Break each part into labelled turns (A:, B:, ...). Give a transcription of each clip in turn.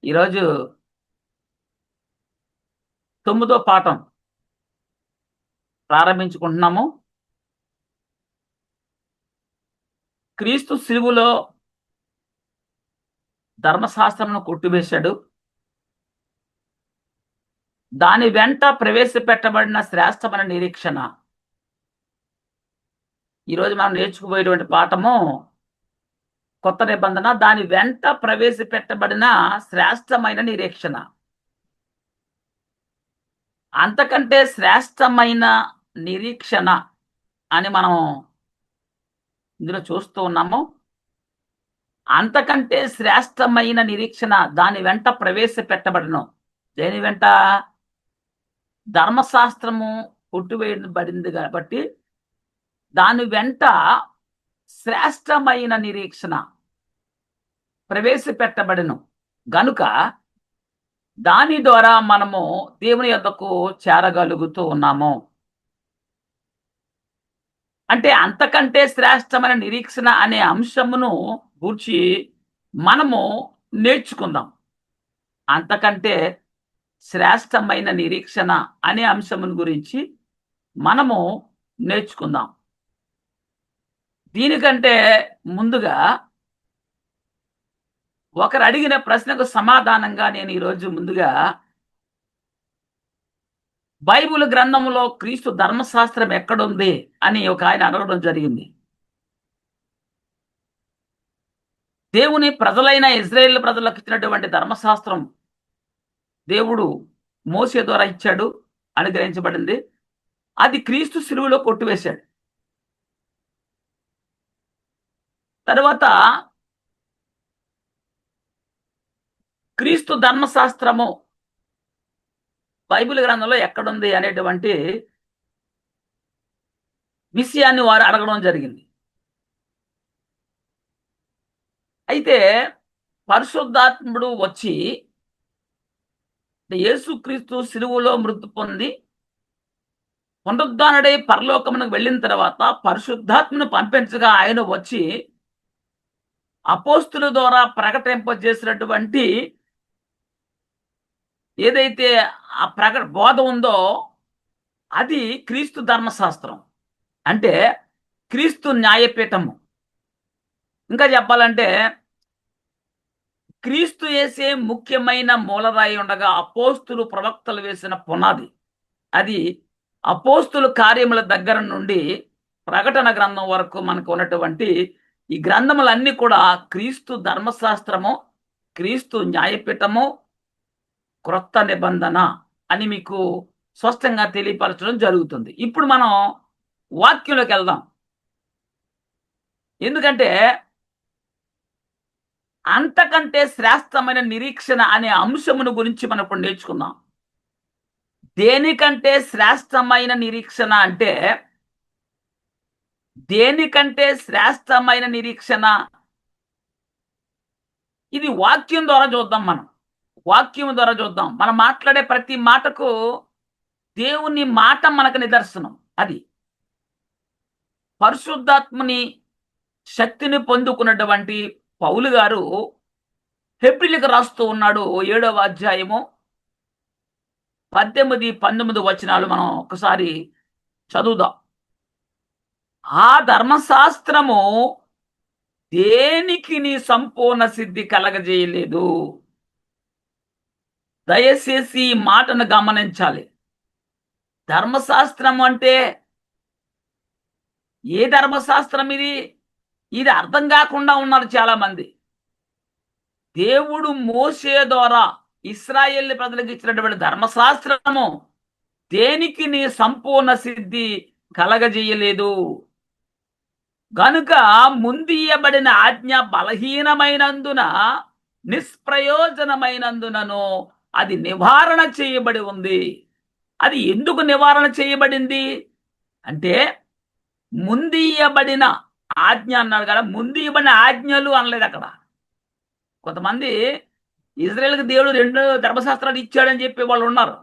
A: ఈరోజు 9వ పాఠం ప్రారంభించుకుంటున్నాము. క్రీస్తు శిలువలో ధర్మశాస్త్రమును కొట్టివేశాడు. దాని వెంట ప్రవేశపెట్టబడిన శ్రేష్టమైన నిరీక్షణ. ఈరోజు మనం నేర్చుకుపోయేటువంటి పాఠము కొత్త నిబంధన, దాని వెంట ప్రవేశపెట్టబడిన శ్రేష్టమైన నిరీక్షణ. అంతకంటే శ్రేష్టమైన నిరీక్షణ అని మనం ఇందులో చూస్తూ ఉన్నాము. అంతకంటే శ్రేష్టమైన నిరీక్షణ దాని వెంట ప్రవేశపెట్టబడను. దేని వెంట? ధర్మశాస్త్రము కొట్టివేయబడింది కాబట్టి దాని వెంట శ్రేష్టమైన నిరీక్షణ ప్రవేశపెట్టబడను గనుక దాని ద్వారా మనము దేవుని యొద్దకు చేరగలుగుతూ ఉన్నాము. అంటే అంతకంటే శ్రేష్టమైన నిరీక్షణ అనే అంశమును గూర్చి మనము నేర్చుకుందాం. అంతకంటే శ్రేష్టమైన నిరీక్షణ అనే అంశమును గురించి మనము నేర్చుకుందాం. దీనికంటే ముందుగా ఒకరు అడిగిన ప్రశ్నకు సమాధానంగా నేను ఈరోజు ముందుగా బైబిల్ గ్రంథంలో క్రీస్తు ధర్మశాస్త్రం ఎక్కడుంది అని ఒక ఆయన అడగడం జరిగింది. దేవుని ప్రజలైన ఇజ్రాయేల్ ప్రజలకు ఇచ్చినటువంటి ధర్మశాస్త్రం దేవుడు మోసే ద్వారా ఇచ్చాడు, అనుగ్రహించబడింది. అది క్రీస్తు శిలువలో కొట్టివేశాడు. తర్వాత క్రీస్తు ధర్మశాస్త్రము బైబిల్ గ్రంథంలో ఎక్కడుంది అనేటువంటి విషయాన్ని వారు అడగడం జరిగింది. అయితే పరిశుద్ధాత్ముడు వచ్చి యేసుక్రీస్తు శిలువలో మృతి పొంది పునరుద్ధానుడై పరలోకమునకు వెళ్ళిన తర్వాత పరిశుద్ధాత్మను పంపించగా ఆయన వచ్చి అపోస్తుల ద్వారా ప్రకటింపజేసినటువంటి ఏదైతే ఆ బోధ ఉందో అది క్రీస్తు ధర్మశాస్త్రం, అంటే క్రీస్తు న్యాయపీఠము. ఇంకా చెప్పాలంటే క్రీస్తు వేసే ముఖ్యమైన మూలరాయి ఉండగా అపోస్తులు ప్రవక్తలు వేసిన పునాది. అది అపోస్తుల కార్యముల దగ్గర నుండి ప్రకటన గ్రంథం వరకు మనకు ఉన్నటువంటి ఈ గ్రంథములన్నీ కూడా క్రీస్తు ధర్మశాస్త్రము, క్రీస్తు న్యాయపీఠము, క్రొత్త నిబంధన అని మీకు స్పష్టంగా తెలియపరచడం జరుగుతుంది. ఇప్పుడు మనం వాక్యంలోకి వెళ్దాం. ఎందుకంటే అంతకంటే శ్రేష్టమైన నిరీక్షణ అనే అంశమును గురించి మనం ఇప్పుడు నేర్చుకుందాం. దేనికంటే శ్రేష్టమైన నిరీక్షణ అంటే, దేనికంటే శ్రేష్టమైన నిరీక్షణ ఇది వాక్యం ద్వారా చూద్దాం. వాక్యం ద్వారా చూద్దాం. మనం మాట్లాడే ప్రతి మాటకు దేవుని మాట మనకు నిదర్శనం. అది పరిశుద్ధాత్మని శక్తిని పొందుకున్నటువంటి పౌలు గారు హెబ్రీయులకు రాస్తూ ఉన్నాడు. 7వ అధ్యాయము 18, 19 వచనాలు మనం ఒకసారి చదువుదాం. ఆ ధర్మశాస్త్రము దేనికి నీ సంపూర్ణ సిద్ధి కలగజేయలేదు. దయచేసి ఈ మాటను గమనించాలి. ధర్మశాస్త్రం అంటే ఏ ధర్మశాస్త్రం ఇది? ఇది అర్థం కాకుండా ఉన్నారు చాలా మంది. దేవుడు మోసే ద్వారా ఇశ్రాయేలు ప్రజలకు ఇచ్చినటువంటి ధర్మశాస్త్రము దేనికి నీ సంపూర్ణ సిద్ధి కలగజేయలేదు. గనుక ముందియబడిన ఆజ్ఞ బలహీనమైనందున, నిష్ప్రయోజనమైనందునను అది నివారణ చేయబడి ఉంది. అది ఎందుకు నివారణ చేయబడింది అంటే, ముందియబడిన ఆజ్ఞ అన్నాడు కదా, ముందియబడిన ఆజ్ఞలు అనలేదు అక్కడ. కొంతమంది ఇజ్రాయేల్కి దేవుడు 2 ధర్మశాస్త్రాలు ఇచ్చాడని చెప్పే వాళ్ళు ఉన్నారు.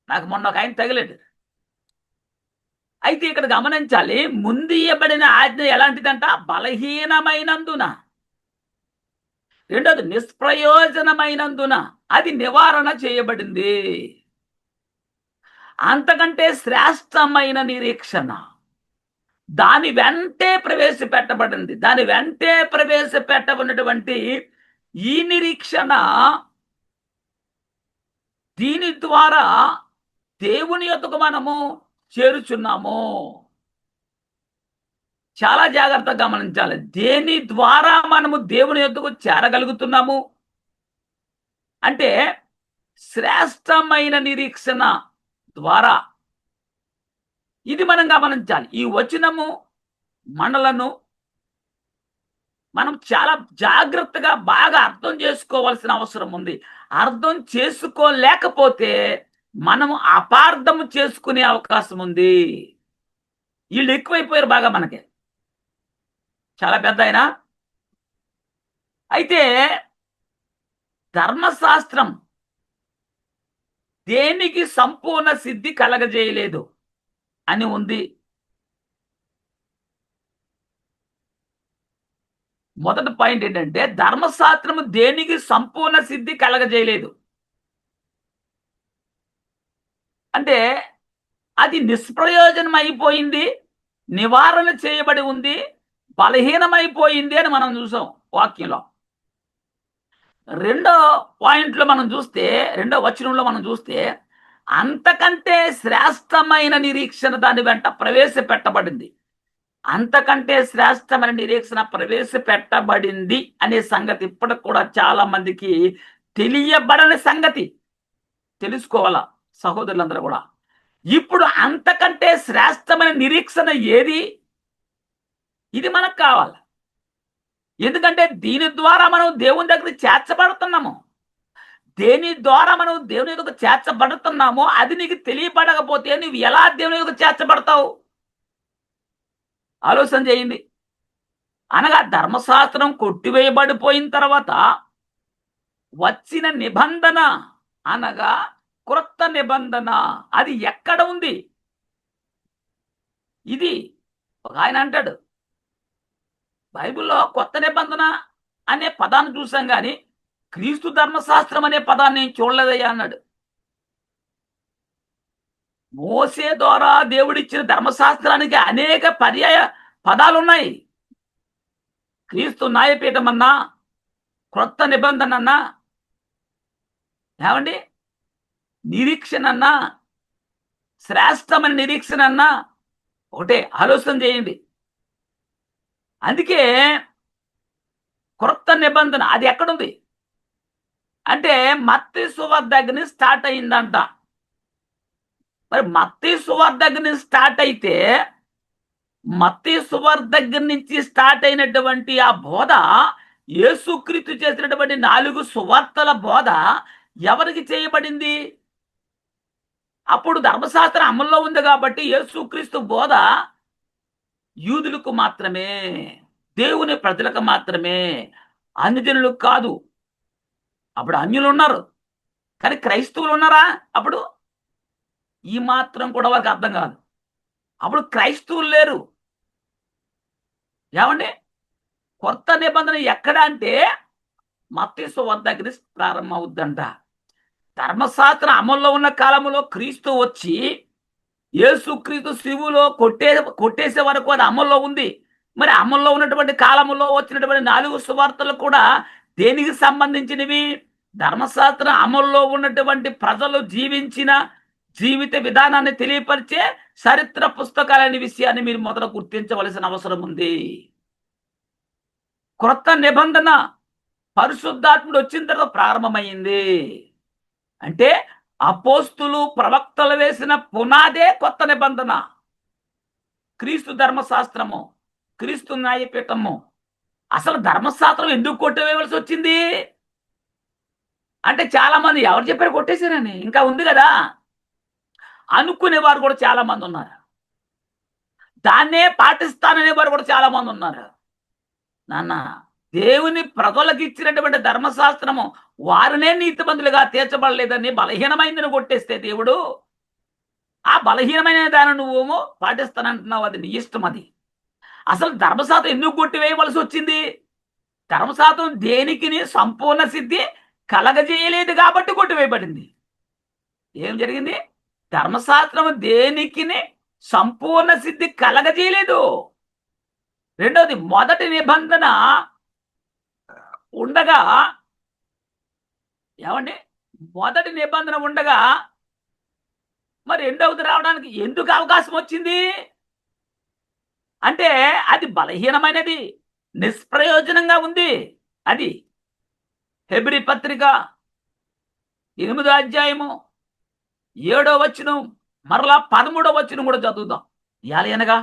A: నాకు మొన్న ఒక ఆయన తగిలేడు. అయితే ఇక్కడ గమనించాలి, ముందియబడిన ఆజ్ఞ ఎలాంటిదంట? బలహీనమైనందున. రెండోది నిష్ప్రయోజనమైనందున అది నివారణ చేయబడింది. అంతకంటే శ్రేష్టమైన నిరీక్షణ దాని వెంటే ప్రవేశపెట్టబడింది. దాని వెంటే ప్రవేశపెట్టబడినటువంటి ఈ నిరీక్షణ, దీని ద్వారా దేవుని యొద్దకు మనము చేరుచున్నాము. చాలా జాగ్రత్తగా గమనించాలి. దేని ద్వారా మనము దేవుని యొద్దకు చేరగలుగుతున్నాము అంటే శ్రేష్టమైన నిరీక్షణ ద్వారా. ఇది మనం గమనించాలి. ఈ వచనము మనలను మనం చాలా జాగ్రత్తగా బాగా అర్థం చేసుకోవాల్సిన అవసరం ఉంది. అర్థం చేసుకోలేకపోతే మనము అపార్థం చేసుకునే అవకాశం ఉంది. వీళ్ళు ఎక్కువైపోయారు బాగా మనకి, చాలా పెద్ద ఆయన. అయితే ధర్మశాస్త్రం దేనికి సంపూర్ణ సిద్ధి కలగజేయలేదు అని ఉంది. మొదటి పాయింట్ ఏంటంటే ధర్మశాస్త్రము దేనికి సంపూర్ణ సిద్ధి కలగజేయలేదు అంటే అది నిష్ప్రయోజనం అయిపోయింది, నివారణ చేయబడి ఉంది, బలహీనమైపోయింది అని మనం చూసాం వాక్యంలో. రెండో పాయింట్లో మనం చూస్తే, రెండో వచనంలో మనం చూస్తే అంతకంటే శ్రేష్టమైన నిరీక్షణ దాని వెంట ప్రవేశపెట్టబడింది. అంతకంటే శ్రేష్టమైన నిరీక్షణ ప్రవేశపెట్టబడింది అనే సంగతి ఇప్పటికి కూడా చాలా మందికి తెలియబడని సంగతి. తెలుసుకోవాలా సహోదరులందరూ కూడా. ఇప్పుడు అంతకంటే శ్రేష్టమైన నిరీక్షణ ఏది? ఇది మనకు కావాలి. ఎందుకంటే దీని ద్వారా మనం దేవుని దగ్గర చేర్చబడుతున్నాము. దేని ద్వారా మనం దేవుని దగ్గర చేర్చబడుతున్నామో అది నీకు తెలియబడకపోతే నువ్వు ఎలా దేవుని దగ్గర చేర్చబడతావు? ఆలోచన చేయండి. అనగా ధర్మశాస్త్రం కొట్టివేయబడిపోయిన తర్వాత వచ్చిన నిబంధన అనగా క్రొత్త నిబంధన, అది ఎక్కడ ఉంది? ఇది ఒక ఆయన అంటాడు, బైబిల్లో కొత్త నిబంధన అనే పదాన్ని చూసాం కానీ క్రీస్తు ధర్మశాస్త్రం అనే పదాన్ని నేను చూడలేదయ్యా అన్నాడు. మోసే ద్వారా దేవుడిచ్చిన ధర్మశాస్త్రానికి అనేక పర్యాయ పదాలు ఉన్నాయి. క్రీస్తు న్యాయపీఠం అన్నా, క్రొత్త నిబంధన అన్నా, ఏమండి నిరీక్షణ అన్నా, శ్రేష్టమైన నిరీక్షణ అన్నా ఒకటే. ఆలోచన చేయండి. అందుకే క్రొత్త నిబంధన అది ఎక్కడుంది అంటే మత్తయి సువార్త దగ్గర నుంచి స్టార్ట్ అయిందంట. మరి మత్తయి సువార్త దగ్గర నుంచి స్టార్ట్ అయితే మత్తయి సువార్త దగ్గర నుంచి స్టార్ట్ అయినటువంటి ఆ బోధ, యేసుక్రీస్తు చేసినటువంటి 4 సువార్తల బోధ ఎవరికి చేయబడింది? అప్పుడు ధర్మశాస్త్రం అమల్లో ఉంది కాబట్టి యేసుక్రీస్తు బోధ యూదులకు మాత్రమే, దేవుని ప్రజలకు మాత్రమే, అన్యజనులకు కాదు. అప్పుడు అన్యులు ఉన్నారు కానీ క్రైస్తవులు ఉన్నారా? అప్పుడు ఈ మాత్రం కూడా వారికి అర్థం కాదు. అప్పుడు క్రైస్తవులు లేరు. ఏమండి కొత్త నిబంధన ఎక్కడ అంటే మత్తయి సువార్త దగ్గర ప్రారంభం అవుద్దంట. ధర్మశాస్త్రం అమల్లో ఉన్న కాలంలో క్రీస్తు వచ్చి యేసుక్రీస్తు శివులో కొట్టేసే వరకు అది అమల్లో ఉంది. మరి అమల్లో ఉన్నటువంటి కాలంలో వచ్చినటువంటి 4 సువార్తలు కూడా దేనికి సంబంధించినవి? ధర్మశాస్త్రం అమల్లో ఉన్నటువంటి ప్రజలు జీవించిన జీవిత విధానాన్ని తెలియపరిచే చరిత్ర పుస్తకాలనే విషయాన్ని మీరు మొదట గుర్తించవలసిన అవసరం ఉంది. క్రొత్త నిబంధన పరిశుద్ధాత్ముడు వచ్చిన తర్వాత ప్రారంభమైంది. అంటే అపోస్తులు ప్రవక్తలు వేసిన పునాదే కొత్త నిబంధన. క్రీస్తు ధర్మశాస్త్రము, క్రీస్తు న్యాయపీఠము. అసలు ధర్మశాస్త్రం ఎందుకు కొట్టివేయవలసి వచ్చింది అంటే చాలా మంది ఎవరు చెప్పారు కొట్టేశారని, ఇంకా ఉంది కదా అనుకునేవారు కూడా చాలా మంది ఉన్నారు. దాన్నే పాటిస్తాననే వారు కూడా చాలా మంది ఉన్నారు. నాన్న దేవుని ప్రజలకు ఇచ్చినటువంటి ధర్మశాస్త్రము వారినే నీతిమంతులుగా తీర్చబడలేదని బలహీనమైందని కొట్టేస్తే దేవుడు ఆ బలహీనమైన దాన్ని నువ్వు పాటిస్తానంటున్నావు, అది నీ ఇష్టం. అది అసలు ధర్మశాస్త్రం ఎందుకు కొట్టివేయవలసి వచ్చింది? ధర్మశాస్త్రం దేనికిని సంపూర్ణ సిద్ధి కలగజేయలేదు కాబట్టి కొట్టివేయబడింది. ఏం జరిగింది? ధర్మశాస్త్రం దేనికిని సంపూర్ణ సిద్ధి కలగజేయలేదు. రెండవది, మొదటి నిబంధన ఉండగా, ఏమండి, మొదటి నిబంధన ఉండగా మరి రెండవది రావడానికి ఎందుకు అవకాశం వచ్చింది అంటే అది బలహీనమైనది, నిష్ప్రయోజనంగా ఉంది. అది హెబ్రీ పత్రిక 8వ అధ్యాయము 7వ వచనం, మరలా 13వ వచనం కూడా చదువుదాం. అనగా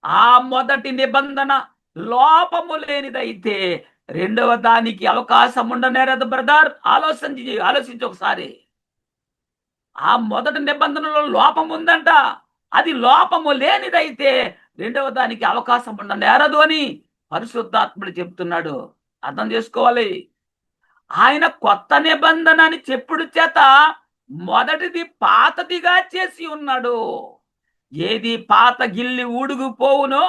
A: ఆ మొదటి నిబంధన లోపము లేనిదైతే రెండవ దానికి అవకాశం ఉండనేరదు బ్రదర్. ఆలోచించి ఒకసారి. ఆ మొదటి నిబంధనలో లోపం ఉందంట. అది లోపము లేనిదైతే రెండవ దానికి అవకాశం ఉండనేరదు అని పరిశుద్ధాత్ముడు చెప్తున్నాడు. అర్థం చేసుకోవాలి. ఆయన కొత్త నిబంధన అని చెప్పుడు చేత మొదటిది పాతదిగా చేసి ఉన్నాడు. ఏది పాత గిల్లి ఊడుగుపోవునో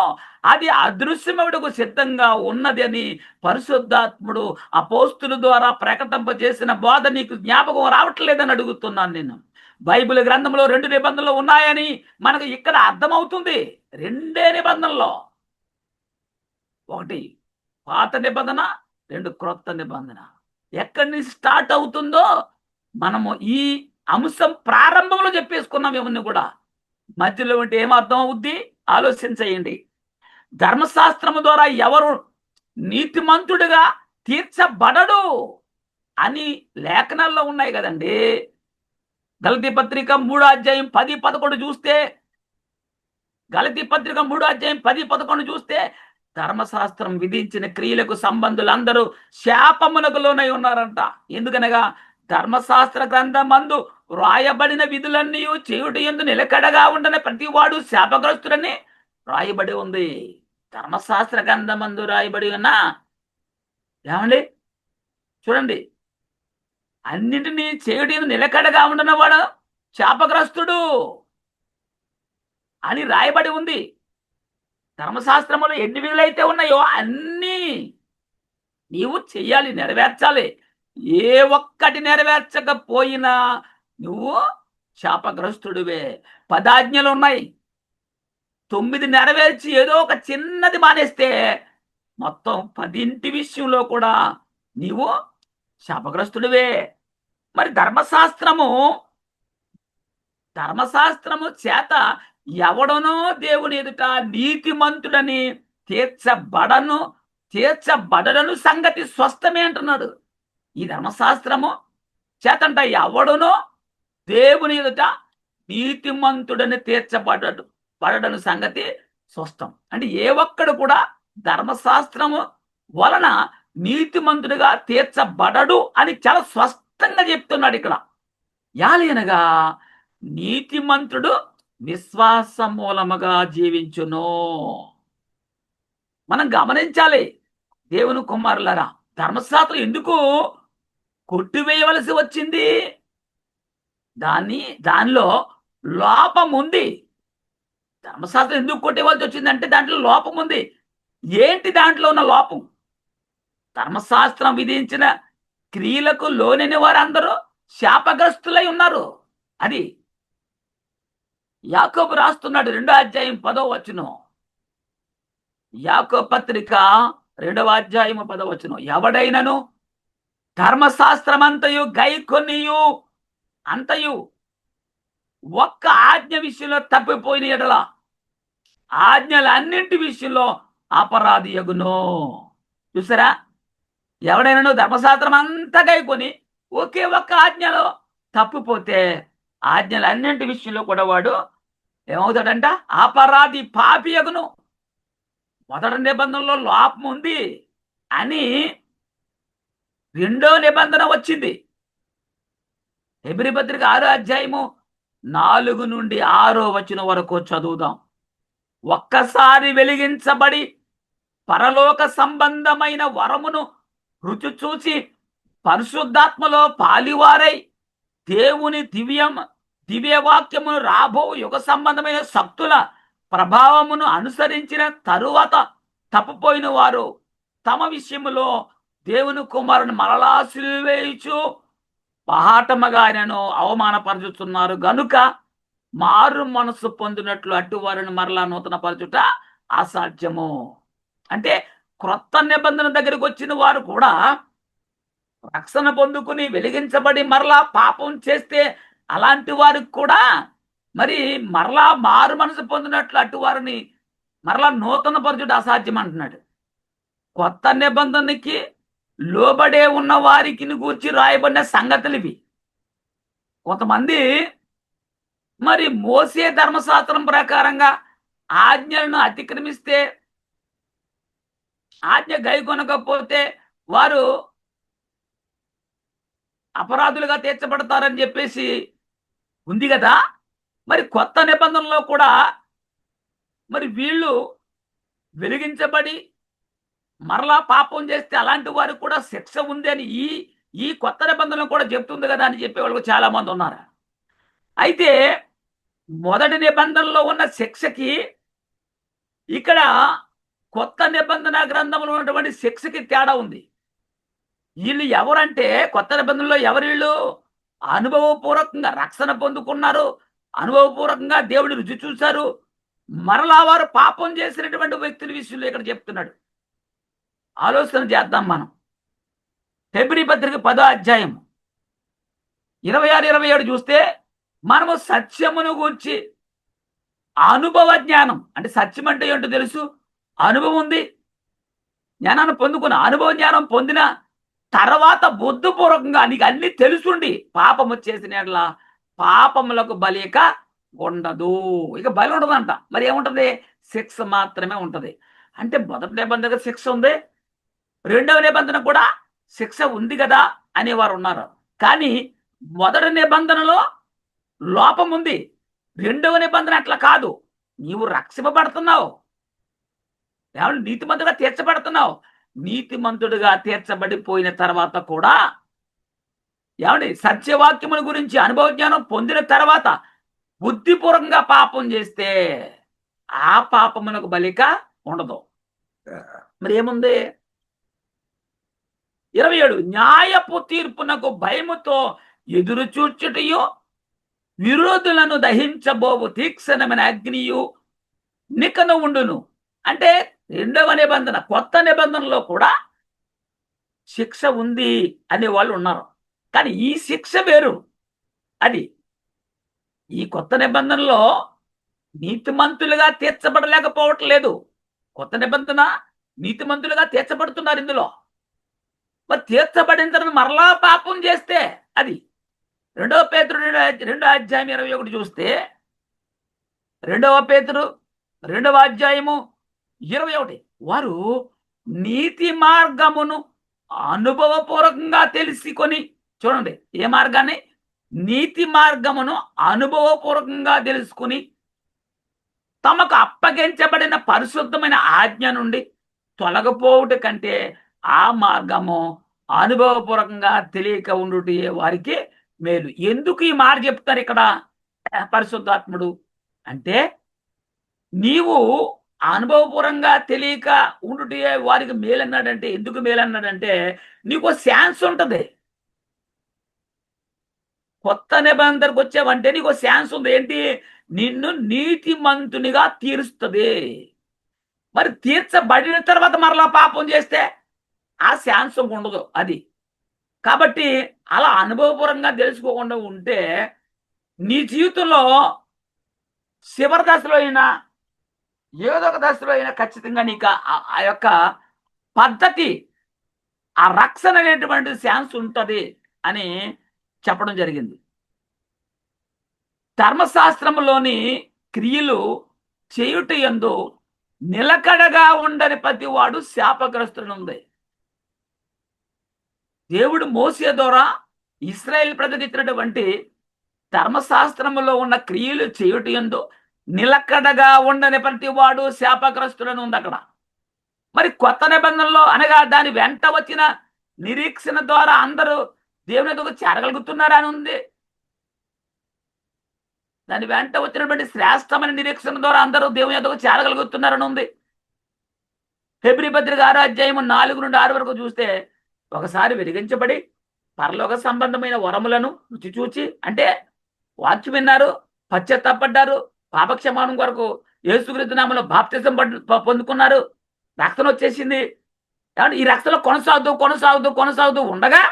A: అది అదృశ్యముడుకు సిద్ధంగా ఉన్నది అని పరిశుద్ధాత్ముడు అపోస్తుల ద్వారా ప్రకటింపజేసిన బోధ నీకు జ్ఞాపకం రావట్లేదని అడుగుతున్నాను నేను. బైబిల్ గ్రంథంలో 2 నిబంధనలు ఉన్నాయని మనకు ఇక్కడ అర్థమవుతుంది. 2 నిబంధనలో, ఒకటి పాత నిబంధన, 2 క్రొత్త నిబంధన. ఎక్కడి నుంచి స్టార్ట్ అవుతుందో మనము ఈ అంశం ప్రారంభంలో చెప్పేసుకున్నాం. ఇవన్నీ కూడా మధ్యలో ఉంటే ఏమర్థం అవుద్ది ఆలోచించేయండి. ధర్మశాస్త్రము ద్వారా ఎవరు నీతిమంతుడిగా తీర్చబడడు అని లేఖనాల్లో ఉన్నాయి కదండి. గలతీ పత్రిక 3వ అధ్యాయం 10-11 చూస్తే, గలతీ పత్రిక 3వ అధ్యాయం 10-11 చూస్తే ధర్మశాస్త్రం విధించిన క్రియలకు సంబంధులందరూ శాపమునకు లోనై ఉన్నారంట. ఎందుకనగా ధర్మశాస్త్ర గ్రంథమందు రాయబడిన విధులన్నీ చేయుట యందు నిలకడగా ఉండని ప్రతివాడు శాపగ్రస్తుడని రాయబడి ఉంది. ధర్మశాస్త్ర గ్రంథమందు రాయబడి ఉన్న, ఏమండి చూడండి, అన్నింటినీ చేయుట యందు నిలకడగా ఉండనవాడు శాపగ్రస్తుడు అని రాయబడి ఉంది. ధర్మశాస్త్రములో ఎన్ని విధులైతే ఉన్నాయో అన్నీ నీవు చెయ్యాలి, నెరవేర్చాలి. ఏ ఒక్కటి నెరవేర్చకపోయినా నువ్వు శాపగ్రస్తుడివే. 10 ఆజ్ఞలు ఉన్నాయి. 9 నెరవేర్చి ఏదో ఒక చిన్నది మానేస్తే మొత్తం 10 విషయంలో కూడా నీవు శాపగ్రస్తుడివే. మరి ధర్మశాస్త్రము చేత ఎవడనో దేవుని ఎదుట నీతిమంతుడని తీర్చబడను సంగతి స్పష్టమే అంటున్నాడు. ఈ ధర్మశాస్త్రము చేతంట ఎవడనో దేవుని ఎదుట నీతిమంతుడని తీర్చబడను సంగతి స్పష్టం. అంటే ఏ ఒక్కడు కూడా ధర్మశాస్త్రము వలన నీతిమంతుడిగా తీర్చబడడు అని చాలా స్పష్టంగా చెప్తున్నాడు ఇక్కడ. యాలేనగా నీతిమంతుడు విశ్వాస మూలముగా జీవించును. మనం గమనించాలి దేవుని కుమారులారా, ధర్మశాస్త్రం ఎందుకు కొట్టివేయవలసి వచ్చింది? దానిలో లోపం ఉంది. ధర్మశాస్త్రం ఎందుకు కొట్టేవలసి వచ్చిందంటే దాంట్లో లోపం ఉంది. ఏంటి దాంట్లో ఉన్న లోపం? ధర్మశాస్త్రం విధించిన క్రియలకు లోనైన వారందరూ శాపగ్రస్తులై ఉన్నారు. అది యాకోబు రాస్తున్నాడు 2వ అధ్యాయం 10వ వచనం. యాకోబు పత్రిక 2వ అధ్యాయం 10వ వచనం. ఎవడైనను ధర్మశాస్త్రమంతయు గైకొనియు అంతయు ఒక్క ఆజ్ఞ విషయంలో తప్పిపోయిన ఎడల ఆజ్ఞలన్నింటి విషయంలో అపరాధి యగును. చూసారా? ఎవడైనా ధర్మశాస్త్రం అంతా గైకొని ఒకే ఒక్క ఆజ్ఞలో తప్పిపోతే ఆజ్ఞలన్నింటి విషయంలో కూడా వాడు ఏమవుతాడంట? అపరాధి, పాపి యగును. మొదటి నిబంధనలో లోపం ఉంది అని 2వ నిబంధన వచ్చింది. హెబ్రీ పత్రిక 6వ అధ్యాయము 4 నుండి 6వ వచనం వరకు చదువుదాం. ఒక్కసారి వెలిగించబడి పరలోక సంబంధమైన వరమును రుచి చూసి పరిశుద్ధాత్మలో పాలివారై దేవుని దివ్యవాక్యమును రాబో యుగ సంబంధమైన శక్తుల ప్రభావమును అనుసరించిన తరువాత తప్పిపోయిన వారు తమ విషయములో దేవుని కుమారుని మరలా సిలువేయచ్చు పహాటముగా ఆయనను అవమానపరుచుతున్నారు గనుక మారు మనసు పొందినట్లు అటు వారిని మరలా నూతన పరచుట అసాధ్యము. అంటే క్రొత్త నిబంధన దగ్గరికి వచ్చిన వారు కూడా రక్షణ పొందుకుని వెలిగించబడి మరలా పాపం చేస్తే అలాంటి వారికి కూడా మరి మరలా మారు మనసు పొందినట్లు అటు వారిని మరలా నూతన పరచుట అసాధ్యం అంటున్నాడు. కొత్త నిబంధనకి లోబడే ఉన్న వారికి గూర్చి రాయబడిన సంగతులు ఇవి. కొంతమంది మరి మోసే ధర్మశాస్త్రం ప్రకారంగా ఆజ్ఞలను అతిక్రమిస్తే, ఆజ్ఞ గైకొనకపోతే వారు అపరాధులుగా తీర్చబడతారని చెప్పేసి ఉంది కదా. మరి కొత్త నిబంధనలో కూడా మరి వీళ్ళు వెలిగించబడి మరలా పాపం చేస్తే అలాంటి వారికి కూడా శిక్ష ఉంది అని ఈ కొత్త నిబంధన కూడా చెప్తుంది కదా అని చెప్పే వాళ్ళు చాలా మంది ఉన్నారు. అయితే మొదటి నిబంధనలో ఉన్న శిక్షకి ఇక్కడ కొత్త నిబంధన గ్రంథంలో ఉన్నటువంటి శిక్షకి తేడా ఉంది. వీళ్ళు ఎవరంటే కొత్త నిబంధనలో ఎవరు వీళ్ళు? అనుభవపూర్వకంగా రక్షణ పొందుకున్నారు, అనుభవపూర్వకంగా దేవుడి రుచి చూశారు, మరలా వారు పాపం చేసినటువంటి వ్యక్తుల విషయంలో ఇక్కడ చెప్తున్నాడు. ఆలోచన చేద్దాం. మనం హెబ్రీ పత్రిక 10వ అధ్యాయం 26, 27 చూస్తే మనము సత్యమును గురించి అనుభవ జ్ఞానం, అంటే సత్యం అంటే ఏంటో తెలుసు, అనుభవం ఉంది, జ్ఞానాన్ని పొందుకున్న అనుభవ జ్ఞానం పొందిన తర్వాత బుద్ధిపూర్వకంగా నీకు అన్ని తెలుసుండి పాపము చేసిన పాపములకు బలి ఇక ఉండదు. ఇక బలి ఉండదంట. మరి ఏముంటది? శిక్ష మాత్రమే ఉంటది. అంటే మొదటి నిబంధన శిక్ష ఉంది, రెండవ నిబంధన కూడా శిక్ష ఉంది కదా అనేవారు ఉన్నారు. కానీ మొదటి నిబంధనలో లోపం ఉంది, రెండవ నిబంధన అట్లా కాదు. నీవు రక్షింపబడుతున్నావు, ఏమంటే నీతిమంతుడిగా తీర్చబడుతున్నావు. నీతిమంతుడిగా తీర్చబడిపోయిన తర్వాత కూడా ఏమండి సత్యవాక్యముల గురించి అనుభవ జ్ఞానం పొందిన తర్వాత బుద్ధిపూర్వకంగా పాపం చేస్తే ఆ పాపమునకు బలిక ఉండదు. మరి ఏముంది? 27 న్యాయపు తీర్పునకు భయముతో ఎదురు చూచుటయు విరోధులను దహించబోవు తీక్షణమైన అగ్నియు నికను ఉండును. అంటే రెండవ నిబంధన, కొత్త నిబంధనలో కూడా శిక్ష ఉంది అనే వాళ్ళు ఉన్నారు. కానీ ఈ శిక్ష వేరు. అది ఈ కొత్త నిబంధనలో నీతిమంతులుగా తీర్చబడలేకపోవట్లేదు. కొత్త నిబంధన నీతిమంతులుగా తీర్చబడుతున్నారు. ఇందులో మరి తీర్చబడిన తర్వాత మరలా పాపం చేస్తే అది 2వ పేతురు 2వ అధ్యాయం 21 చూస్తే 2వ పేతురు 2వ అధ్యాయము 21 వారు నీతి మార్గమును అనుభవపూర్వకంగా తెలుసుకొని, చూడండి ఏ మార్గాన్ని? నీతి మార్గమును అనుభవపూర్వకంగా తెలుసుకుని తమకు అప్పగించబడిన పరిశుద్ధమైన ఆజ్ఞ నుండి తొలగపోవుట కంటే ఆ మార్గము అనుభవపూర్వకంగా తెలియక ఉండుటే వారికి మేలు. ఎందుకు ఈ మాట చెప్తారు ఇక్కడ పరిశుద్ధాత్ముడు అంటే? నీవు అనుభవపూర్వంగా తెలియక ఉండుటే వారికి మేలు అన్నాడంటే, ఎందుకు మేలు అన్నాడంటే నీకు ఛాన్స్ ఉంటుంది. కొత్త నిబంధనకు వచ్చావంటే నీకు ఛాన్స్ ఉంది. ఏంటి? నిన్ను నీతిమంతునిగా తీరుస్తుంది. మరి తీర్చబడిన తర్వాత మరలా పాపం చేస్తే ఆ ఛాన్స్ ఉండదు. అది కాబట్టి అలా అనుభవపూర్వంగా తెలుసుకోకుండా ఉంటే నీ జీవితంలో చివరి దశలో అయినా ఏదో ఒక దశలో అయినా ఖచ్చితంగా నీకు ఆ యొక్క పద్ధతి, ఆ రక్షణ అనేటువంటి ఛాన్స్ ఉంటుంది అని చెప్పడం జరిగింది. ధర్మశాస్త్రంలోని క్రియలు చేయుట యందు నిలకడగా ఉండని ప్రతి వాడు శాపగ్రస్తునుంది. దేవుడు మోసే ద్వారా ఇశ్రాయేల్ ప్రజలకు ఇచ్చినటువంటి ధర్మశాస్త్రములో ఉన్న క్రియలు చేయుట యందు నిలకడగా ఉండని ప్రతి వాడు శాపగ్రస్తులను ఉంది అక్కడ. మరి కొత్త నిబంధనలో అనగా దాని వెంట వచ్చిన నిరీక్షణ ద్వారా అందరూ దేవుని ఎదుగు చేరగలుగుతున్నారా అని ఉంది. దాని వెంట వచ్చినటువంటి శ్రేష్టమైన నిరీక్షణ ద్వారా అందరూ దేవుని ఎదుగు చేరగలుగుతున్నారని ఉంది. హెబ్రీ పత్రిక 6వ అధ్యాయం 4 నుండి 6 వరకు చూస్తే ఒకసారి వెలిగించబడి పరలోక సంబంధమైన వరములను రుచి చూచి, అంటే వాక్యం విన్నారు, పశ్చాత్తాపడ్డారు, పాపక్షమానం కొరకు యేసుక్రీస్తు నామములో బాప్తిజం పొందుకున్నారు, రక్షణ వచ్చేసింది. ఏమంటే ఈ రక్షణలో కొనసాగుతూ కొనసాగుతూ కొనసాగుతూ ఉండగా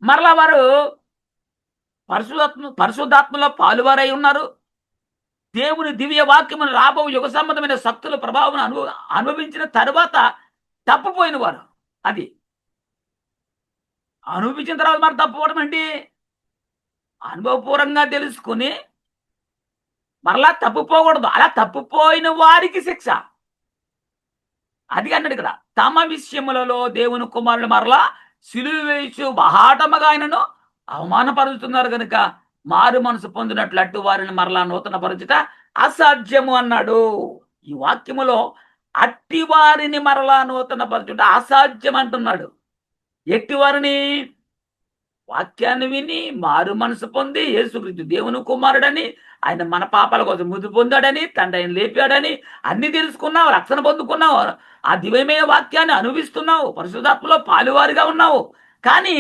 A: మరలా వారు పరిశుద్ధాత్మలో పాలువారై ఉన్నారు. దేవుని దివ్య వాక్యమును రాబో యుగ సంబంధమైన శక్తుల ప్రభావం అనుభవించిన తరువాత తప్పిపోయిన వారు. అది అనుభవించిన తర్వాత మరి తప్పుకోవడం ఏంటి? అనుభవపూర్వంగా తెలుసుకుని మరలా తప్పుపోకూడదు. అలా తప్పుపోయిన వారికి శిక్ష. అది అన్నాడు ఇక్కడ, తమ విషయములలో దేవుని కుమారుడు మరలా సిలువ వేసి బహాటముగా ఆయనను అవమానపరుస్తున్నారు కనుక మారు మనసు పొందినట్లు అట్టు వారిని మరలా నూతన పరచుట అసాధ్యము అన్నాడు. ఈ వాక్యములో అట్టి వారిని మరలా నూతన పరచుట అసాధ్యం అంటున్నాడు. ఎట్టి వారిని? వాక్యాన్ని విని మారు మనసు పొంది యేసుక్రీస్తు దేవుని కుమారుడని, ఆయన మన పాపాల కోసం మృతి పొందాడని, తండ్రి ఆయన లేపాడని అన్ని తెలుసుకున్నావు, రక్షణ పొందుకున్నావు, ఆ దివ్యమైన వాక్యాన్ని అనుభవిస్తున్నావు, పరిశుద్ధాత్మలో పాలువారిగా ఉన్నావు. కానీ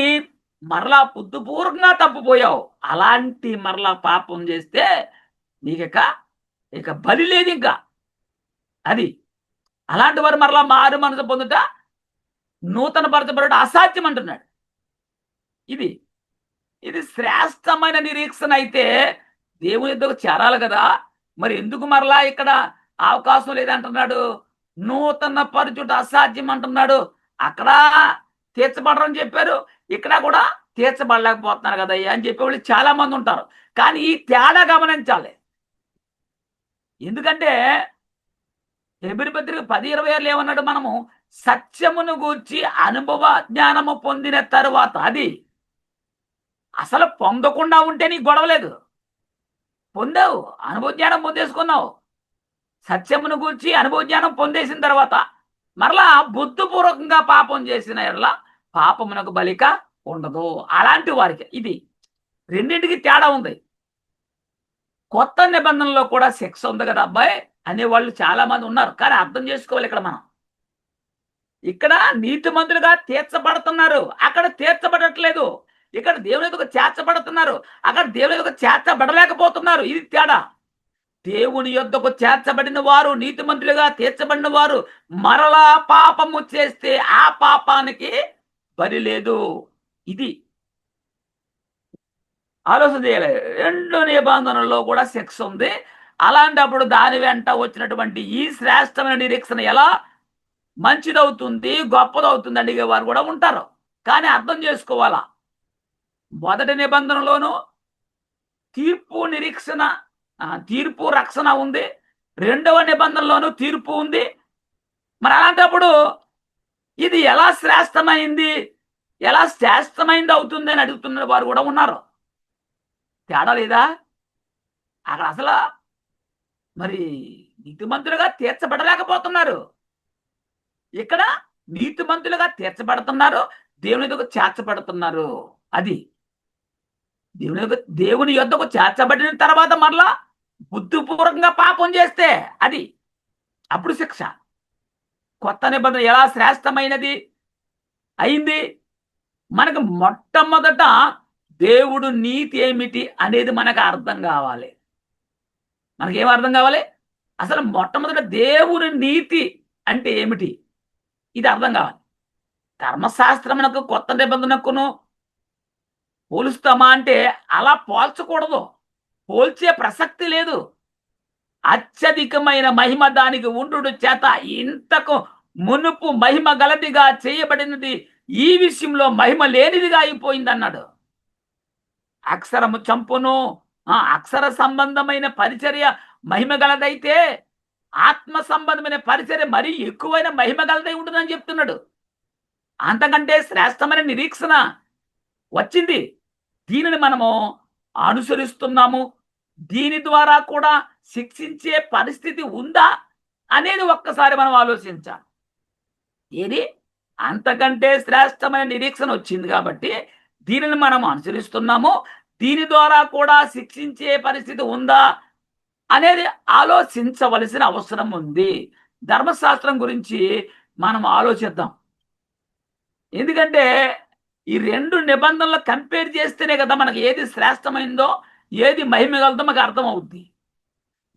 A: మరలా బుద్ధిపూర్వకంగా తప్పిపోయావు. అలాంటి మరలా పాపం చేస్తే ఇక బలి లేదు. ఇంకా అది అలాంటి వారు మరలా మారు మనసు పొందుట నూతన పరచబడుట అసాధ్యం అంటున్నాడు. ఇది శ్రేష్టమైన నిరీక్షణ అయితే దేవుని ఎద్దుకు చేరాలి కదా. మరి ఎందుకు మరలా ఇక్కడ అవకాశం లేదంటున్నాడు? నూతన పరచుట అసాధ్యం అంటున్నాడు. అక్కడ తీర్చబడరని చెప్పారు, ఇక్కడ కూడా తీర్చబడలేకపోతున్నారు కదయ్యా అని చెప్పేవాళ్ళు చాలా మంది ఉంటారు. కానీ ఈ తేడా గమనించాలి. ఎందుకంటే హెబ్రీ పత్రిక 10:26 ఏమన్నాడు? మనము సత్యమును గూర్చి అనుభవ జ్ఞానము పొందిన తరువాత, అది అసలు పొందకుండా ఉంటే నీకు గొడవలేదు. పొందావు, అనుభవ జ్ఞానం పొందేసుకున్నావు. సత్యమును గూర్చి అనుభవ జ్ఞానం పొందేసిన తర్వాత మరలా బుద్ధిపూర్వకంగా పాపం చేసిన ఎడల పాపమునకు బలిక ఉండదు. అలాంటి వారికి ఇది రెండింటికి తేడా ఉంది. కొత్త నిబంధనలో కూడా శిక్ష ఉంది కదా అబ్బాయి అనేవాళ్ళు చాలా మంది ఉన్నారు. కానీ అర్థం చేసుకోవాలి, ఇక్కడ నీతిమంతులుగా తీర్చబడుతున్నారు, అక్కడ తీర్చబడట్లేదు. ఇక్కడ దేవుని ఎదుగు చేర్చబడుతున్నారు, అక్కడ దేవుని ఎదుగు చేర్చబడలేకపోతున్నారు. ఇది తేడా. దేవుని యొద్దకు చేర్చబడిన వారు, నీతిమంతులుగా తీర్చబడిన వారు మరలా పాపము చేస్తే ఆ పాపానికి బలి లేదు. ఇది ఆలోచన చేయాలి. 2 నిబంధనల్లో కూడా శిక్ష ఉంది. అలాంటప్పుడు దాని వెంట వచ్చినటువంటి ఈ శ్రేష్టమైన నిరీక్షణ ఎలా మంచిదవుతుంది, గొప్పదవుతుంది అడిగే వారు కూడా ఉంటారు. కానీ అర్థం చేసుకోవాలా, మొదటి నిబంధనలోనూ తీర్పు రక్షణ ఉంది, రెండవ నిబంధనలోనూ తీర్పు ఉంది. మరి అలాంటప్పుడు ఇది ఎలా శ్రేష్టమైంది, ఎలా శ్రేష్టమైంది అవుతుంది అని అడుగుతున్న వారు కూడా ఉన్నారు. తేడా లేదా? అక్కడ అసలు మరి నీతిమంతులుగా తీర్చబడలేకపోతున్నారు, ఇక్కడ నీతిమంతులుగా తీర్చబడుతున్నారు, దేవుని యొద్దకు చేర్చబడుతున్నారు. అది దేవుని యొద్దకు చేర్చబడిన తర్వాత మరలా బుద్ధిపూర్వకంగా పాపం చేస్తే అది అప్పుడు శిక్ష. కొత్త నిబంధన ఎలా శ్రేష్టమైనది అయింది? మనకు మొట్టమొదట దేవుడు నీతి ఏమిటి అనేది మనకు అర్థం కావాలి. మనకేం అర్థం కావాలి? అసలు మొట్టమొదట దేవుని నీతి అంటే ఏమిటి, ఇది అర్థం కావాలి. ధర్మశాస్త్రమునకు కొత్త నిబంధనకును పోలుస్తామా అంటే అలా పోల్చకూడదు, పోల్చే ప్రసక్తి లేదు. అత్యధికమైన మహిమ దానికి ఉండు చేత ఇంతకు మునుపు మహిమ గలదిగా చేయబడినది ఈ విషయంలో మహిమ లేనిదిగా అయిపోయింది అన్నాడు. అక్షరము చంపును, అక్షర సంబంధమైన పరిచర్య మహిమ గలదైతే ఆత్మ సంబంధమైన పరిచర్య మరీ ఎక్కువైన మహిమ గలదై ఉంటుందని చెప్తున్నాడు. అంతకంటే శ్రేష్టమైన నిరీక్షణ వచ్చింది. దీనిని మనము అనుసరిస్తున్నాము. దీని ద్వారా కూడా శిక్షించే పరిస్థితి ఉందా అనేది ఒక్కసారి మనం ఆలోచించాలి. ఏది అంతకంటే శ్రేష్టమైన నిరీక్షణ వచ్చింది కాబట్టి దీనిని మనం అనుసరిస్తున్నాము. దీని ద్వారా కూడా శిక్షించే పరిస్థితి ఉందా అనేది ఆలోచించవలసిన అవసరం ఉంది. ధర్మశాస్త్రం గురించి మనం ఆలోచిద్దాం. ఎందుకంటే ఈ రెండు నిబంధనలు కంపేర్ చేస్తేనే కదా మనకి ఏది శ్రేష్టమైందో ఏది మహిమగలదో మనకు అర్థమవుద్ది.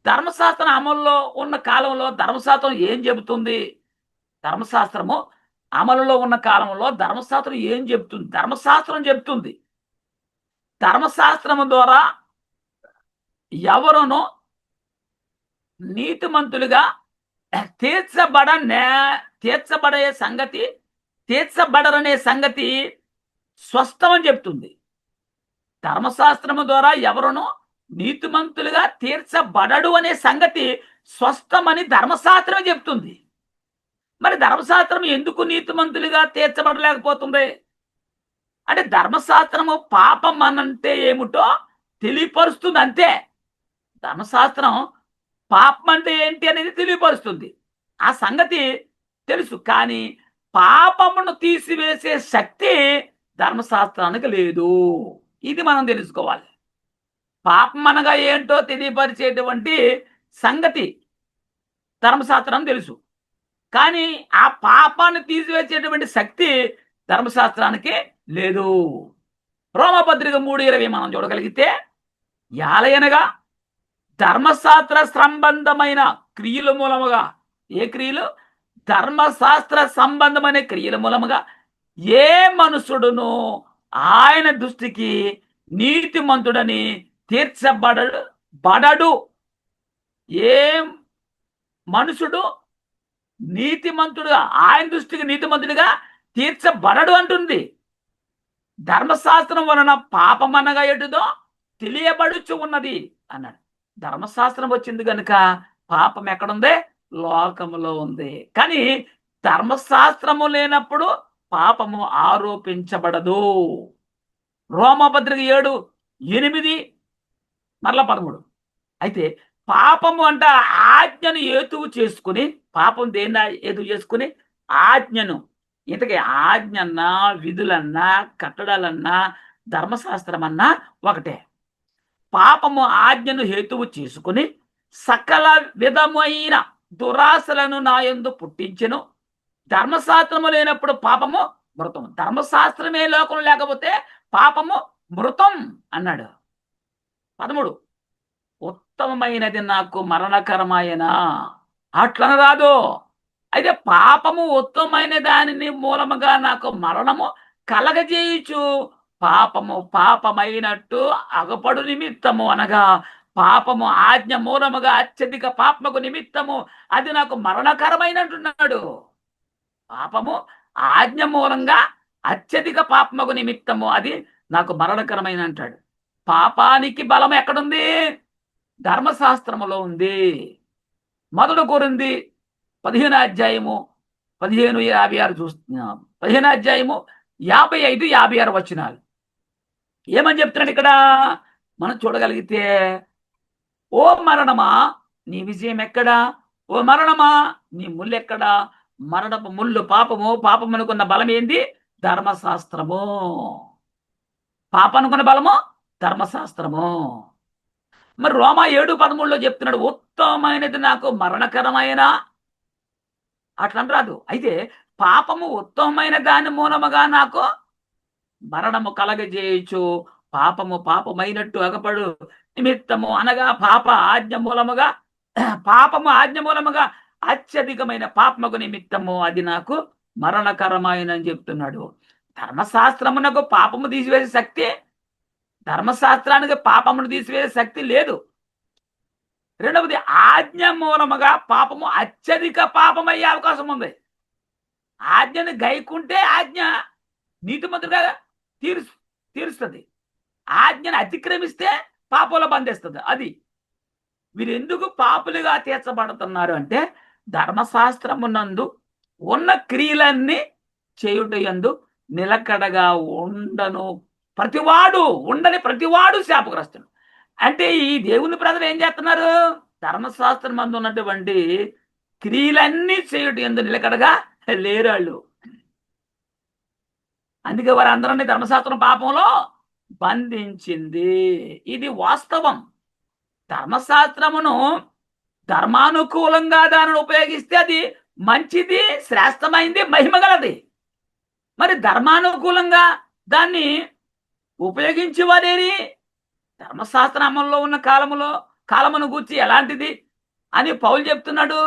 A: ధర్మశాస్త్రం అమల్లో ఉన్న కాలంలో ధర్మశాస్త్రం ఏం చెబుతుంది? ధర్మశాస్త్రము అమలులో ఉన్న కాలంలో ధర్మశాస్త్రం ఏం చెబుతుంది? ధర్మశాస్త్రం చెబుతుంది ధర్మశాస్త్రము ద్వారా ఎవరును నీతిమంతులుగా తీర్చబడే సంగతి, తీర్చబడరనే సంగతి స్పష్టమని చెప్తుంది. ధర్మశాస్త్రము ద్వారా ఎవరును నీతిమంతులుగా తీర్చబడడు అనే సంగతి స్పష్టమని ధర్మశాస్త్రమే చెప్తుంది. మరి ధర్మశాస్త్రం ఎందుకు నీతిమంతులుగా తీర్చబడలేకపోతుంది అంటే ధర్మశాస్త్రము పాపం అనంటే ఏమిటో తెలియపరుస్తుంది అంతే. ధర్మశాస్త్రం పాపం అంటే ఏంటి అనేది తెలియపరుస్తుంది, ఆ సంగతి తెలుసు. కానీ పాపమును తీసివేసే శక్తి ధర్మశాస్త్రానికి లేదు. ఇది మనం తెలుసుకోవాలి. పాపం అనగా ఏంటో తెలియపరిచేటువంటి సంగతి ధర్మశాస్త్రం తెలుసు, కానీ ఆ పాపాన్ని తీసివేసేటువంటి శక్తి ధర్మశాస్త్రానికి లేదు. రోమపత్రిక 3:20 మనం చూడగలిగితే, యాలయనగా ధర్మశాస్త్ర సంబంధమైన క్రియల మూలముగా, ఏ క్రియలు? ధర్మశాస్త్ర సంబంధమైన క్రియల మూలముగా ఏ మనుషుడును ఆయన దృష్టికి నీతిమంతుడని తీర్చబడడు. ఏ మనుషుడు నీతిమంతుడుగా, ఆయన దృష్టికి నీతిమంతుడిగా తీర్చబడడు అంటుంది. ధర్మశాస్త్రం వలన పాపం అనగా ఎటుదో తెలియబడుచు ఉన్నది అన్నాడు. ధర్మశాస్త్రం వచ్చింది కనుక పాపం ఎక్కడుంది? లోకములో ఉంది. కానీ ధర్మశాస్త్రము లేనప్పుడు పాపము ఆరోపించబడదు. రోమపత్రిక 7:8 మరలా 13. అయితే పాపము అంట ఆజ్ఞను ఏతువు చేసుకుని, పాపం దేన్ని ఏతువు చేసుకుని? ఆజ్ఞను. ఇంతకీ ఆజ్ఞన్నా, విధులన్నా, కట్టడాలన్నా, ధర్మశాస్త్రం అన్నా ఒకటే. పాపము ఆజ్ఞను హేతువు చేసుకుని సకల విధమైన దురాశలను నాయందు పుట్టించెను. ధర్మశాస్త్రము లేనప్పుడు పాపము మృతం. ధర్మశాస్త్రమే లోకం లేకపోతే పాపము మృతం అన్నాడు. 13. ఉత్తమమైనది నాకు మరణకరమాయన అట్లనరాదు. అయితే పాపము ఉత్తమమైన దానిని మూలముగా నాకు మరణము కలగజేయుచు పాపమైనట్టు అగపడు నిమిత్తము, అనగా పాపము ఆజ్ఞ మూలముగా అత్యధిక పాపముకు నిమిత్తము అది నాకు మరణకరమైనట్టున్నాడు. పాపము ఆజ్ఞ మూలంగా అత్యధిక పాపముకు నిమిత్తము అది నాకు మరణకరమైన అంటాడు. పాపానికి బలం ఎక్కడుంది? ధర్మశాస్త్రములో ఉంది. 1 కొరింథీ 15:15-56 చూస్తున్నాం. 15:55-56 వచనాలు ఏమని చెప్తున్నాడు ఇక్కడ మనం చూడగలిగితే, ఓ మరణమా నీ విజయం ఎక్కడా? ఓ మరణమా నీ ముళ్ళు ఎక్కడా? మరణపు ముళ్ళు పాపము, పాపమునుకున్న బలం ఏంది? ధర్మశాస్త్రము. పాపనుకున్న బలము ధర్మశాస్త్రము. మరి రోమా 7:13 చెప్తున్నాడు, ఉత్తమమైనది నాకు మరణకరమైన అట్లా రాదు. అయితే పాపము ఉత్తమమైన దాని మూలముగా నాకు మరణము కలగజేయచ్చు. పాపమైనట్టు అగపడు నిమిత్తము, అనగా పాపము ఆజ్ఞ మూలముగా అత్యధికమైన పాపముకు నిమిత్తము అది నాకు మరణకరమైన అని చెప్తున్నాడు. ధర్మశాస్త్రమునకు పాపము తీసివేసే శక్తి, ధర్మశాస్త్రానికి పాపమును తీసివేసే శక్తి లేదు. రెండవది, ఆజ్ఞ మూలముగా పాపము అత్యధిక పాపమయ్యే అవకాశం ఉంది. ఆజ్ఞను గైకుంటే ఆజ్ఞ నీతిమంతుడుగా తీరుస్తుంది. ఆజ్ఞను అతిక్రమిస్తే పాపంలో బంధిస్తుంది. అది వీరు ఎందుకు పాపులుగా తీర్చబడుతున్నారు అంటే, ధర్మశాస్త్రమునందు ఉన్న క్రియలన్నీ చేయుటయందు నిలకడగా ఉండని ప్రతివాడు శాపగ్రస్తుడు. అంటే ఈ దేవుని ప్రజలు ఏం చేస్తున్నారు? ధర్మశాస్త్రం మందు ఉన్నటువంటి క్రియలన్నీ చేయుటయందు నిలకడగా లేరాళ్ళు. అందుకే వారందరినీ ధర్మశాస్త్రం పాపంలో బంధించింది. ఇది వాస్తవం. ధర్మశాస్త్రమును ధర్మానుకూలంగా దానిని ఉపయోగిస్తే అది మంచిది, శ్రేష్టమైంది, మహిమగలది. మరి ధర్మానుకూలంగా దాన్ని ఉపయోగించేవారేని? ధర్మశాస్త్ర అమల్లో ఉన్న కాలమును గూర్చి ఎలాంటిది అని పౌలు చెప్తున్నాడు.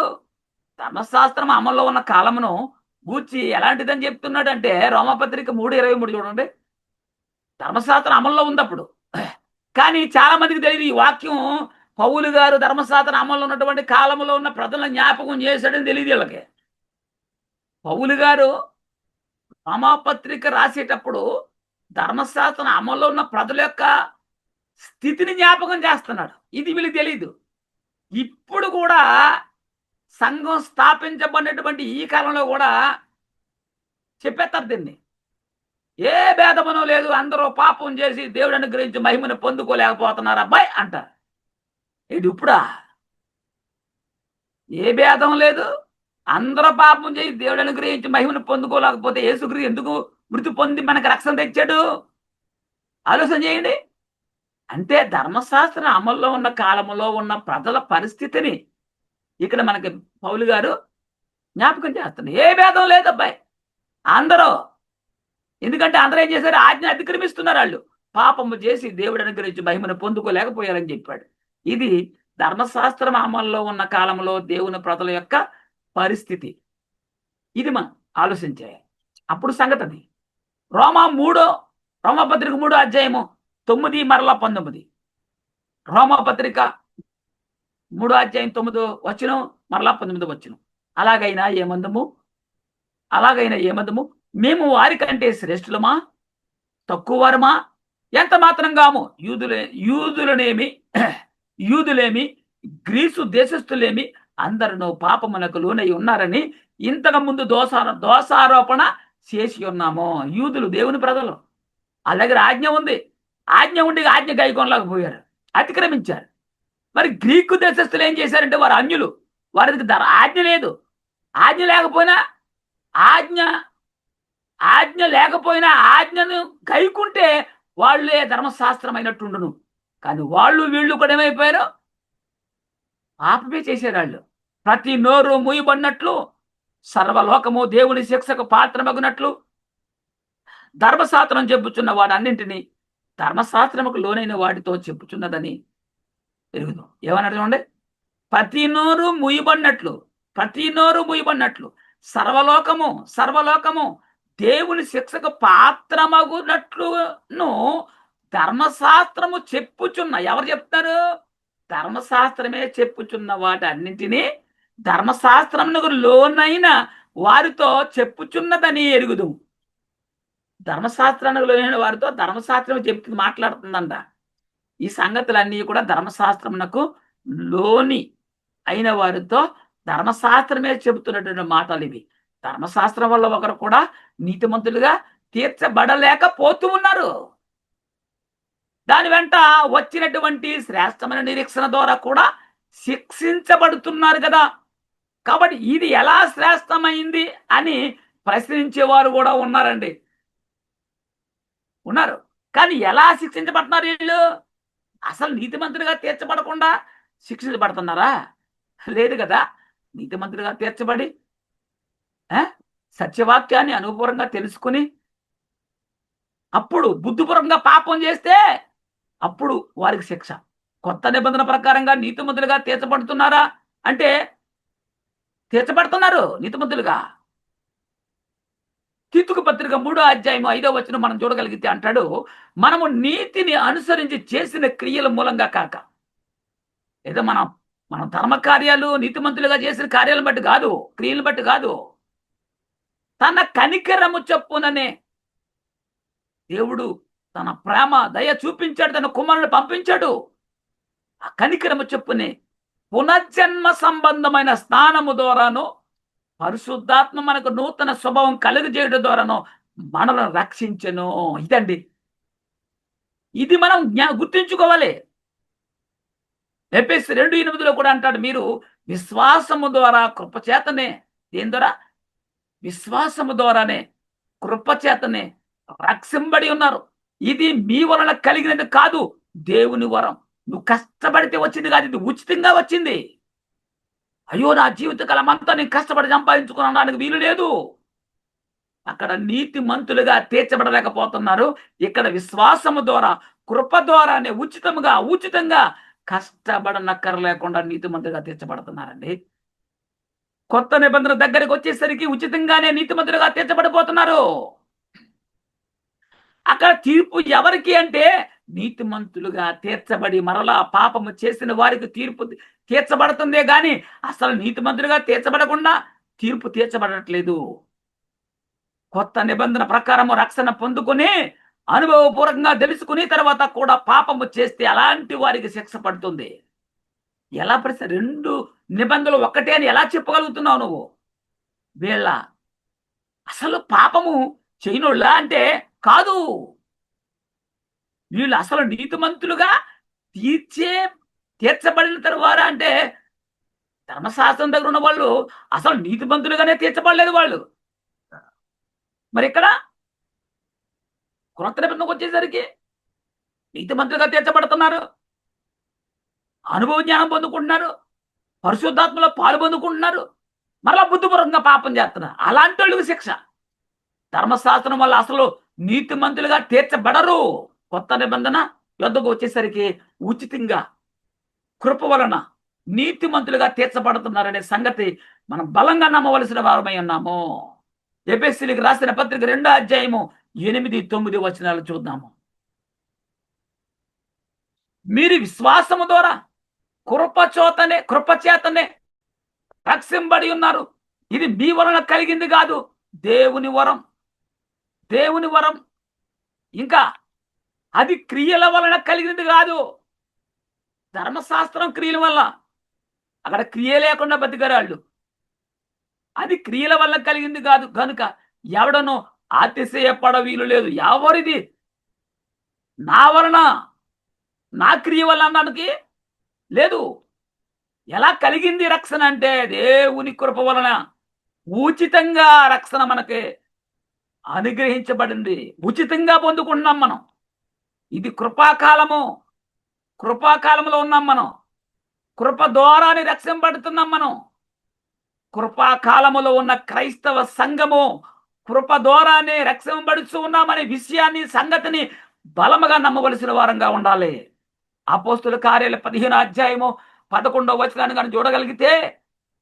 A: ధర్మశాస్త్రం అమల్లో ఉన్న కాలమును గూర్చి ఎలాంటిదని చెప్తున్నాడు అంటే, రోమపత్రిక 3:23 చూడండి. ధర్మశాస్త్రం అమల్లో ఉంది అప్పుడు. కానీ చాలా మందికి తెలియదు ఈ వాక్యం. పౌలు గారు ధర్మశాస్త్రం అమల్లో ఉన్నటువంటి కాలంలో ఉన్న ప్రజలను జ్ఞాపకం చేశాడని తెలియదు వీళ్ళకి. పౌలు గారు రోమాపత్రిక రాసేటప్పుడు ధర్మశాస్త్రం అమల్లో ఉన్న ప్రజల యొక్క స్థితిని జ్ఞాపకం చేస్తున్నాడు. ఇది వీళ్ళకి తెలియదు. ఇప్పుడు కూడా సంఘం స్థాపించబడినటువంటి ఈ కాలంలో కూడా చెప్పేస్తారు దీన్ని. ఏ భేదమనో లేదు, అందరూ పాపం చేసి దేవుడు అనుగ్రహించి మహిమను పొందుకోలేకపోతున్నారు అబ్బాయి అంటారు. ఇది ఇప్పుడా? ఏ భేదం లేదు, అందరూ పాపం చేసి దేవుడు అనుగ్రహించి మహిమను పొందుకోలేకపోతే యేసుక్రీస్తు ఎందుకు మృతి పొంది మనకు రక్షణ తెచ్చాడు? ఆలోచన చేయండి. అంటే ధర్మశాస్త్రం అమల్లో ఉన్న కాలంలో ఉన్న ప్రజల పరిస్థితిని ఇక్కడ మనకి పౌలు గారు జ్ఞాపకం చేస్తున్నారు. ఏ భేదం లేదు అబ్బాయి, అందరూ. ఎందుకంటే అందరూ ఏం చేశారు? ఆజ్ఞ అతిక్రమిస్తున్నారు. వాళ్ళు పాపము చేసి దేవుడు అనుగ్రహించి మహిమను పొందుకోలేకపోయారని చెప్పాడు. ఇది ధర్మశాస్త్రం అమల్లో ఉన్న కాలంలో దేవుని ప్రజల యొక్క పరిస్థితి. ఇది మనం ఆలోచించాలి. అప్పుడు సంగతి అది. రోమపత్రిక 3:9 రోమపత్రిక 3:9 మరలా 19 అలాగైనా ఏమందము మేము వారికంటే శ్రేష్ఠులమా, తక్కువ వారమా? ఎంత మాత్రం కాము. యూదులేమి గ్రీసు దేశస్థులేమి అందరూ పాపమునకు లోనై ఉన్నారని ఇంతకు ముందు దోషారోపణ చేసి ఉన్నాము. యూదులు దేవుని ప్రజలు, వాళ్ళ దగ్గర ఆజ్ఞ ఉంది. ఆజ్ఞ ఉండి ఆజ్ఞ గైకొనలేకపోయారు, అతిక్రమించారు. మరి గ్రీకు దేశస్థులు ఏం చేశారంటే వారు అన్యులు, వారికి ఆజ్ఞ లేదు. ఆజ్ఞ లేకపోయినా ఆజ్ఞను గైకుంటే వాళ్ళే ధర్మశాస్త్రం అయినట్టుండును. కానీ వీళ్ళు కూడా ఏమైపోయారు? పాపమే చేశారు. వాళ్ళు ప్రతి నోరు మూయబడినట్లు, సర్వలోకము దేవుని శిక్షకు పాత్రమగునట్లు ధర్మశాస్త్రం చెప్పుచున్న వాడన్నింటినీ ధర్మశాస్త్రముకు లోనైన వాటితో చెప్పుచున్నదని ఎరుగుదాం. ఏమన్నాడు చూడండి. ప్రతి నోరు మూయబడినట్లు సర్వలోకము దేవుని శిక్షకు పాత్రమగునట్లును ధర్మశాస్త్రము చెప్పుచున్న. ఎవరు చెప్తారు? ధర్మశాస్త్రమే చెప్పుచున్న వాటి అన్నింటినీ ధర్మశాస్త్రమునకు లోనైన వారితో చెప్పుచున్నదని ఎరుగుదు. ధర్మశాస్త్రానికి లోనైన వారితో ధర్మశాస్త్రం చెప్తుంది, మాట్లాడుతుందంట. ఈ సంగతులన్నీ కూడా ధర్మశాస్త్రమునకు లోని అయిన వారితో ధర్మశాస్త్రమే చెబుతున్నటువంటి మాటలు ఇవి. ధర్మశాస్త్రం వల్ల ఒకరు కూడా నీతిమంతులుగా తీర్చబడలేకపోతూ ఉన్నారు. దాని వెంట వచ్చినటువంటి శ్రేష్టమైన నిరీక్షణ ద్వారా కూడా శిక్షించబడుతున్నారు కదా. కాబట్టి ఇది ఎలా శ్రేష్టమైంది అని ప్రశ్నించేవారు కూడా ఉన్నారు. కానీ ఎలా శిక్షించబడుతున్నారు వీళ్ళు? అసలు నీతిమంతులుగా తీర్చబడకుండా శిక్షించబడుతున్నారా? లేదు కదా. నీతిమంతులుగా తీర్చబడి సత్యవాక్యాన్ని అనుభవంగా తెలుసుకుని అప్పుడు బుద్ధిపూర్వకంగా పాపం చేస్తే అప్పుడు వారికి శిక్ష. కొత్త నిబంధన ప్రకారంగా నీతిమంతులుగా తీర్చబడుతున్నారా అంటే తీర్చబడుతున్నారు నీతిమంతులుగా. తీతుకు పత్రిక 3:5 మనం చూడగలిగితే అంటాడు, మనము నీతిని అనుసరించి చేసిన క్రియల మూలంగా కాక, ఏదో మనం ధర్మ కార్యాలు నీతిమంతులుగా చేసిన కార్యాలను బట్టి కాదు, క్రియలను బట్టి కాదు, తన కనికరము చొప్పుననే దేవుడు తన ప్రేమ దయ చూపించాడు, తన కుమారుని పంపించాడు. ఆ కనికరము చొప్పునే పునర్జన్మ సంబంధమైన స్నానము ద్వారాను పరిశుద్ధాత్మ మనకు నూతన స్వభావం కలుగజేయడం ద్వారాను మనల్ని రక్షించెను. ఇదండి, ఇది మనం గుర్తుంచుకోవాలి. ఎఫెసీయులు 2:8 కూడా అంటాడు, మీరు విశ్వాసము ద్వారా కృపచేతనే, దేని ద్వారా? విశ్వాసము ద్వారానే కృపచేతనే రక్షింపబడి ఉన్నారు. ఇది మీ వలన కలిగినది కాదు, దేవుని వరం. నువ్వు కష్టపడితే వచ్చింది కాదు, ఇది ఉచితంగా వచ్చింది. అయ్యో నా జీవితకాలం అంతా నేను కష్టపడి సంపాదించుకున్నానికి వీలు లేదు. అక్కడ నీతిమంతులుగా తీర్చబడలేకపోతున్నారు. ఇక్కడ విశ్వాసము ద్వారా, కృప ద్వారానే ఉచితంగా కష్టపడనక్కర్లేకుండా నీతిమంతులుగా తీర్చబడుతున్నారండి. కొత్త నిబంధన దగ్గరికి వచ్చేసరికి ఉచితంగానే నీతిమంతులుగా తీర్చబడిపోతున్నారు. అక్కడ తీర్పు ఎవరికి అంటే నీతిమంతులుగా తీర్చబడి మరలా పాపము చేసిన వారికి తీర్పు తీర్చబడుతుందే గాని అసలు నీతిమంతులుగా తీర్చబడకుండా తీర్పు తీర్చబడట్లేదు. కొత్త నిబంధన ప్రకారము రక్షణ పొందుకుని అనుభవపూర్వకంగా తెలుసుకుని తర్వాత కూడా పాపము చేస్తే అలాంటి వారికి శిక్ష పడుతుంది. ఎలా ప్రశ్న 2 నిబంధనలు ఒక్కటే అని ఎలా చెప్పగలుగుతున్నావు నువ్వు? వీళ్ళ అసలు పాపము చేయనోళ్ళ అంటే కాదు. వీళ్ళు అసలు నీతిమంతులుగా తీర్చబడిన తరువాత అంటే ధర్మశాస్త్రం దగ్గర ఉన్న వాళ్ళు అసలు నీతిమంతులుగానే తీర్చబడలేదు వాళ్ళు. మరి ఇక్కడ క్రొత్త నిబంధనకు వచ్చేసరికి నీతిమంతులుగా తీర్చబడుతున్నారు, అనుభవ జ్ఞానం పొందుకుంటున్నారు, పరిశుద్ధాత్మలో పాలు పొందుకుంటున్నారు, మరలా బుద్ధిపూర్వకంగా పాపం చేస్తున్నారు. అలాంటి వాళ్ళకి శిక్ష. ధర్మశాస్త్రం వల్ల అసలు నీతిమంతులుగా తీర్చబడరు. కొత్త నిబంధన యొద్దకు వచ్చేసరికి ఉచితంగా కృప వలన నీతిమంతులుగా తీర్చబడుతున్నారనే సంగతి మనం బలంగా నమ్మవలసిన వారమై ఉన్నాము. ఎఫెసీయులకు రాసిన పత్రిక 2వ అధ్యాయము 8, 9 వచనాలు చూద్దాము. మీరు విశ్వాసము ద్వారా కృపచేతనే రక్షింపబడి ఉన్నారు. ఇది మీ వలన కలిగింది కాదు, దేవుని వరం. ఇంకా అది క్రియల వలన కలిగింది కాదు. ధర్మశాస్త్రం క్రియల వల్ల, అక్కడ క్రియ లేకుండా బతికారాళ్ళు. అది క్రియల వల్ల కలిగింది కాదు కనుక ఎవడనో అతిశయపడ వీలు లేదు. ఎవరిది నా వలన, నా క్రియ వల్ల అన్నానికి లేదు. ఎలా కలిగింది రక్షణ అంటే దేవుని కృప వలన ఉచితంగా రక్షణ మనకి అనుగ్రహించబడింది. ఉచితంగా పొందుకుంటున్నాం మనం. ఇది కృపాకాలంలో ఉన్నాం మనం. కృప ద్వారానే రక్షింపబడుతున్నాం మనం. కృపాకాలములో ఉన్న క్రైస్తవ సంఘము కృప ద్వారానే రక్షింపబడుతూ ఉన్నామనే విషయాన్ని, సంగతిని బలముగా నమ్మవలసిన వారంగా ఉండాలి. అపోస్తుల కార్యాల 15వ అధ్యాయము 11వ వచనాన్ని కానీ చూడగలిగితే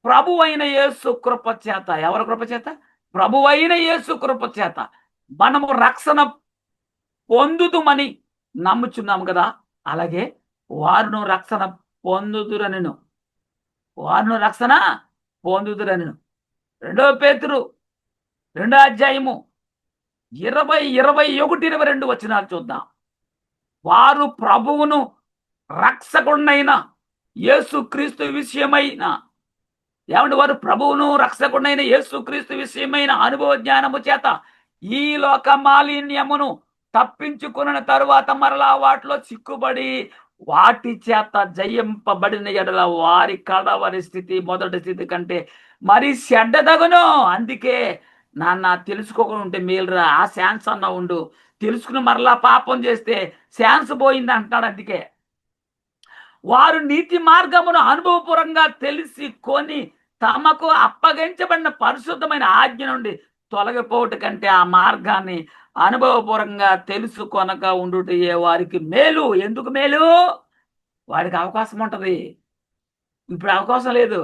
A: ప్రభు అయిన యేసు కృప చేత, ఎవరి కృప చేత? ప్రభు అయిన యేసు కృప చేత మనము రక్షణ పొందుదుమని నమ్ముచున్నాము కదా. అలాగే వారును రక్షణ పొందుదురనెను. 2 పేతురు 2వ అధ్యాయము 20, 21, 22 వచనాలు చూద్దాం. వారు ప్రభువును రక్షకుడైన యేసుక్రీస్తు విషయమైన, ఏమంటే వారు ప్రభువును రక్షకుడైన యేసుక్రీస్తు విషయమైన అనుభవ జ్ఞానము చేత ఈ లోక మాలిన్యమును తప్పించుకున్న తరువాత మరలా వాటిలో చిక్కుబడి వాటి చేత జయింపబడిన ఎడల వారి కడవరి స్థితి మొదటి స్థితి కంటే మరి చెడ్డదగును. అందుకే నాన్న తెలుసుకోకుండా ఉంటే మేలురా, ఆ ఛాన్స్ అన్న ఉండు, తెలుసుకుని మరలా పాపం చేస్తే ఛాన్స్ పోయింది అంటాడు. అందుకే వారు నీతి మార్గమును అనుభవపూర్వంగా తెలుసుకొని తమకు అప్పగించబడిన పరిశుద్ధమైన ఆజ్ఞ నుండి తొలగిపోవట కంటే ఆ మార్గాన్ని అనుభవపూర్వంగా తెలుసుకొనక ఉండుటయే వారికి మేలు. ఎందుకు మేలు? వారికి అవకాశం ఉంటది, ఇప్పుడు అవకాశం లేదు.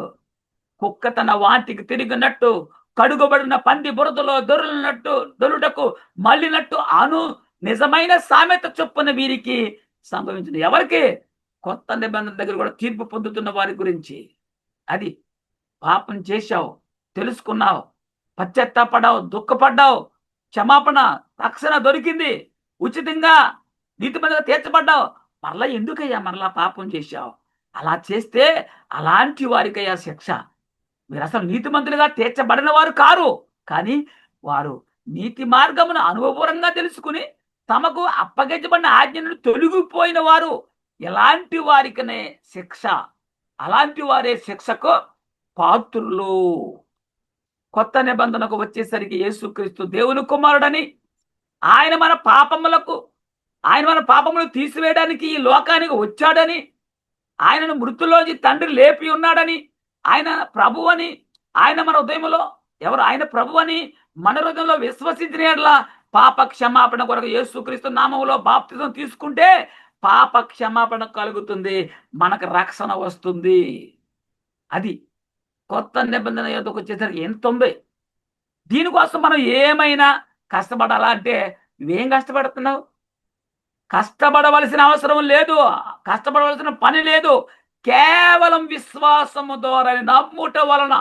A: కుక్క తన వాటికి తిరిగినట్టు, కడుగబడిన పంది బురదలో దొరుటకు మళ్ళినట్టు నిజమైన సామెత చొప్పున వీరికి సంభవించింది. ఎవరికి? కొత్త నిబంధన దగ్గర కూడా తీర్పు పొందుతున్న వారి గురించి. అది పాపం చేశావు, తెలుసుకున్నావు, పశ్చాత్తాపడ్డావు, దుఃఖపడ్డావు, క్షమాపణ, రక్షణ దొరికింది, ఉచితంగా నీతిమంతులుగా తీర్చబడ్డావు, మరలా ఎందుకయ్యా మరలా పాపం చేశావు? అలా చేస్తే అలాంటి వారికయ్యా శిక్ష. మీరు అసలు నీతిమంతులుగా తీర్చబడిన వారు కారు, కానీ వారు నీతి మార్గమును అనుభవపూర్వంగా తెలుసుకుని తమకు అప్పగించబడిన ఆజ్ఞను తొలగిపోయిన వారు. ఎలాంటి వారికనే శిక్ష, అలాంటి వారే శిక్షకు పాత్రులు. కొత్త నిబంధనకు వచ్చేసరికి యేసుక్రీస్తు దేవుని కుమారుడని, ఆయన మన పాపములు తీసివేయడానికి ఈ లోకానికి వచ్చాడని, ఆయనను మృతుల్లోంచి తండ్రి లేపి ఉన్నాడని, ఆయన ప్రభు అని, ఆయన మన హృదయంలో ఆయన ప్రభు అని మన హృదయంలో విశ్వసించిన యెడల పాప క్షమాపణ కొరకు యేసుక్రీస్తు నామములో బాప్తిజం తీసుకుంటే పాప క్షమాపణ కలుగుతుంది, మనకు రక్షణ వస్తుంది. అది కొత్త నిబంధన యొద్దకు వచ్చేసరికి ఎంత ఉంది. దీనికోసం మనం ఏమైనా కష్టపడాలా అంటే నువ్వేం కష్టపడుతున్నావు? కష్టపడవలసిన అవసరం లేదు, కష్టపడవలసిన పని లేదు. కేవలం విశ్వాసము ద్వారా నమ్ముట వలన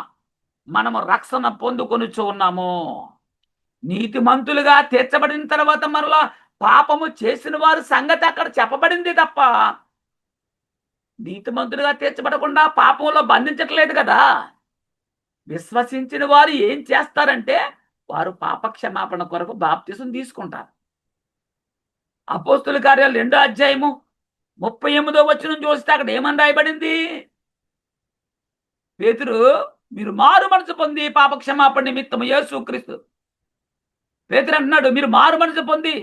A: మనము రక్షణ పొందుకొనుచు ఉన్నాము. నీతిమంతులుగా తీర్చబడిన తర్వాత మరలా పాపము చేసిన వారి సంగతి అక్కడ చెప్పబడింది తప్ప నీతిమంతులుగా తీర్చబడకుండా పాపంలో బంధించట్లేదు కదా. విశ్వసించిన వారు ఏం చేస్తారంటే వారు పాప క్షమాపణ కొరకు బాప్తిసం తీసుకుంటారు. అపోస్తుల కార్యాలు 2వ అధ్యాయము 38వ వచనం చూస్తే అక్కడ ఏమని రాయబడింది? పేతురు, మీరు మారు మనసు పొంది పాప క్షమాపణ నిమిత్తం యేసుక్రీస్తు. పేతురు అన్నాడు, మీరు మారు మనసు పొంది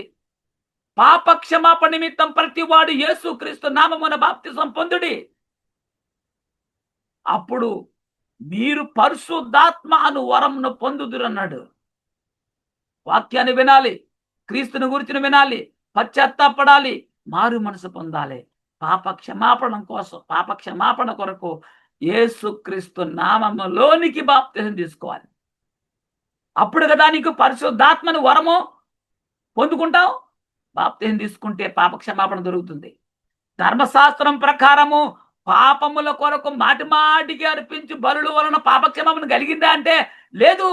A: పాప క్షమాపణ నిమిత్తం ప్రతి వాడు యేసుక్రీస్తు నామమున బాప్తిసం పొందుడి. అప్పుడు మీరు పరిశుద్ధాత్మ అను వరమును పొందుదురన్నాడు. వాక్యాన్ని వినాలి, క్రీస్తుని గురించి వినాలి, పశ్చాత్తాపడాలి, మారు మనసు పొందాలి. పాప క్షమాపణ కొరకు యేసుక్రీస్తు నామములోనికి బాప్తిసం తీసుకోవాలి. అప్పుడు కదా నీకు పరిశుద్ధాత్మని వరము పొందుకుంటావు. బాప్తిసం తీసుకుంటే పాప క్షమాపణ దొరుకుతుంది. ధర్మశాస్త్రం ప్రకారము పాపముల కొరకు మాటి మాటికి అర్పించి బలుల వలన పాపక్షమాపణ కలిగిందా అంటే లేదు.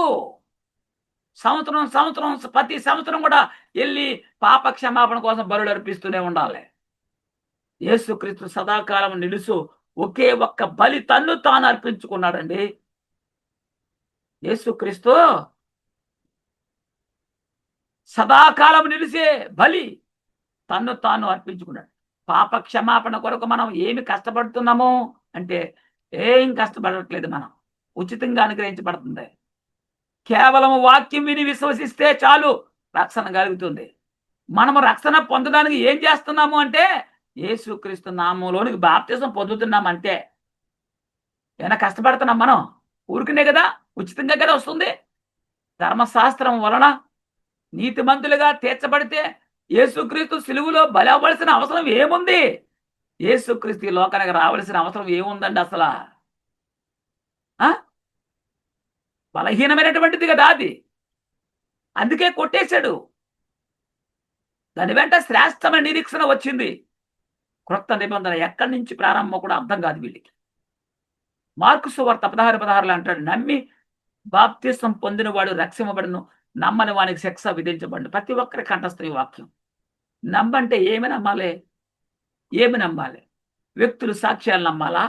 A: సంవత్సరం ప్రతి సంవత్సరం కూడా వెళ్ళి పాప క్షమాపణ కోసం బలులు అర్పిస్తూనే ఉండాలి. యేసుక్రీస్తు సదాకాలం నిలుసు ఒకే ఒక్క బలి తన్ను తాను అర్పించుకున్నాడండి. యేసుక్రీస్తు సదాకాలం నిలిసే బలి తన్ను తాను అర్పించుకున్నాడు. పాప క్షమాపణ కొరకు మనం ఏమి కష్టపడుతున్నాము అంటే ఏం కష్టపడట్లేదు, మనం ఉచితంగా అనుగ్రహించబడుతుంది. కేవలం వాక్యం విని విశ్వసిస్తే చాలు రక్షణ కలుగుతుంది. మనము రక్షణ పొందడానికి ఏం చేస్తున్నాము అంటే యేసుక్రీస్తు నామంలోనికి బాప్తిసం పొందుతున్నామంటే. ఏమైనా కష్టపడుతున్నాం మనం? ఊరికనే కదా, ఉచితంగా కదా వస్తుంది. ధర్మశాస్త్రం వలన నీతిమంతులుగా తీర్చబడితే యేసుక్రీస్తు సిలువలో బలి అవ్వాల్సిన అవసరం ఏముంది? యేసుక్రీస్తు ఈ లోకానికి రావాల్సిన అవసరం ఏముందండి అసలు? బలహీనమైనటువంటిది కదా అది, అందుకే కొట్టేశాడు. దాని వెంట శ్రేష్టమైన నిరీక్షణ వచ్చింది. క్రొత్త నిబంధన ఎక్కడి నుంచి ప్రారంభం కూడా అర్థం కాదు వీళ్ళకి. మార్కు సువార్త 16:16 అంటాడు, నమ్మి బాప్తిసం పొందిన వాడు రక్షింపబడును, నమ్మని వానికి శిక్ష విధించబడు. ప్రతి ఒక్కరి కంఠస్థ ఈ వాక్యం. నమ్మంటే ఏమి నమ్మాలి? ఏమి నమ్మాలి? వ్యక్తులు సాక్ష్యాలు నమ్మాలా?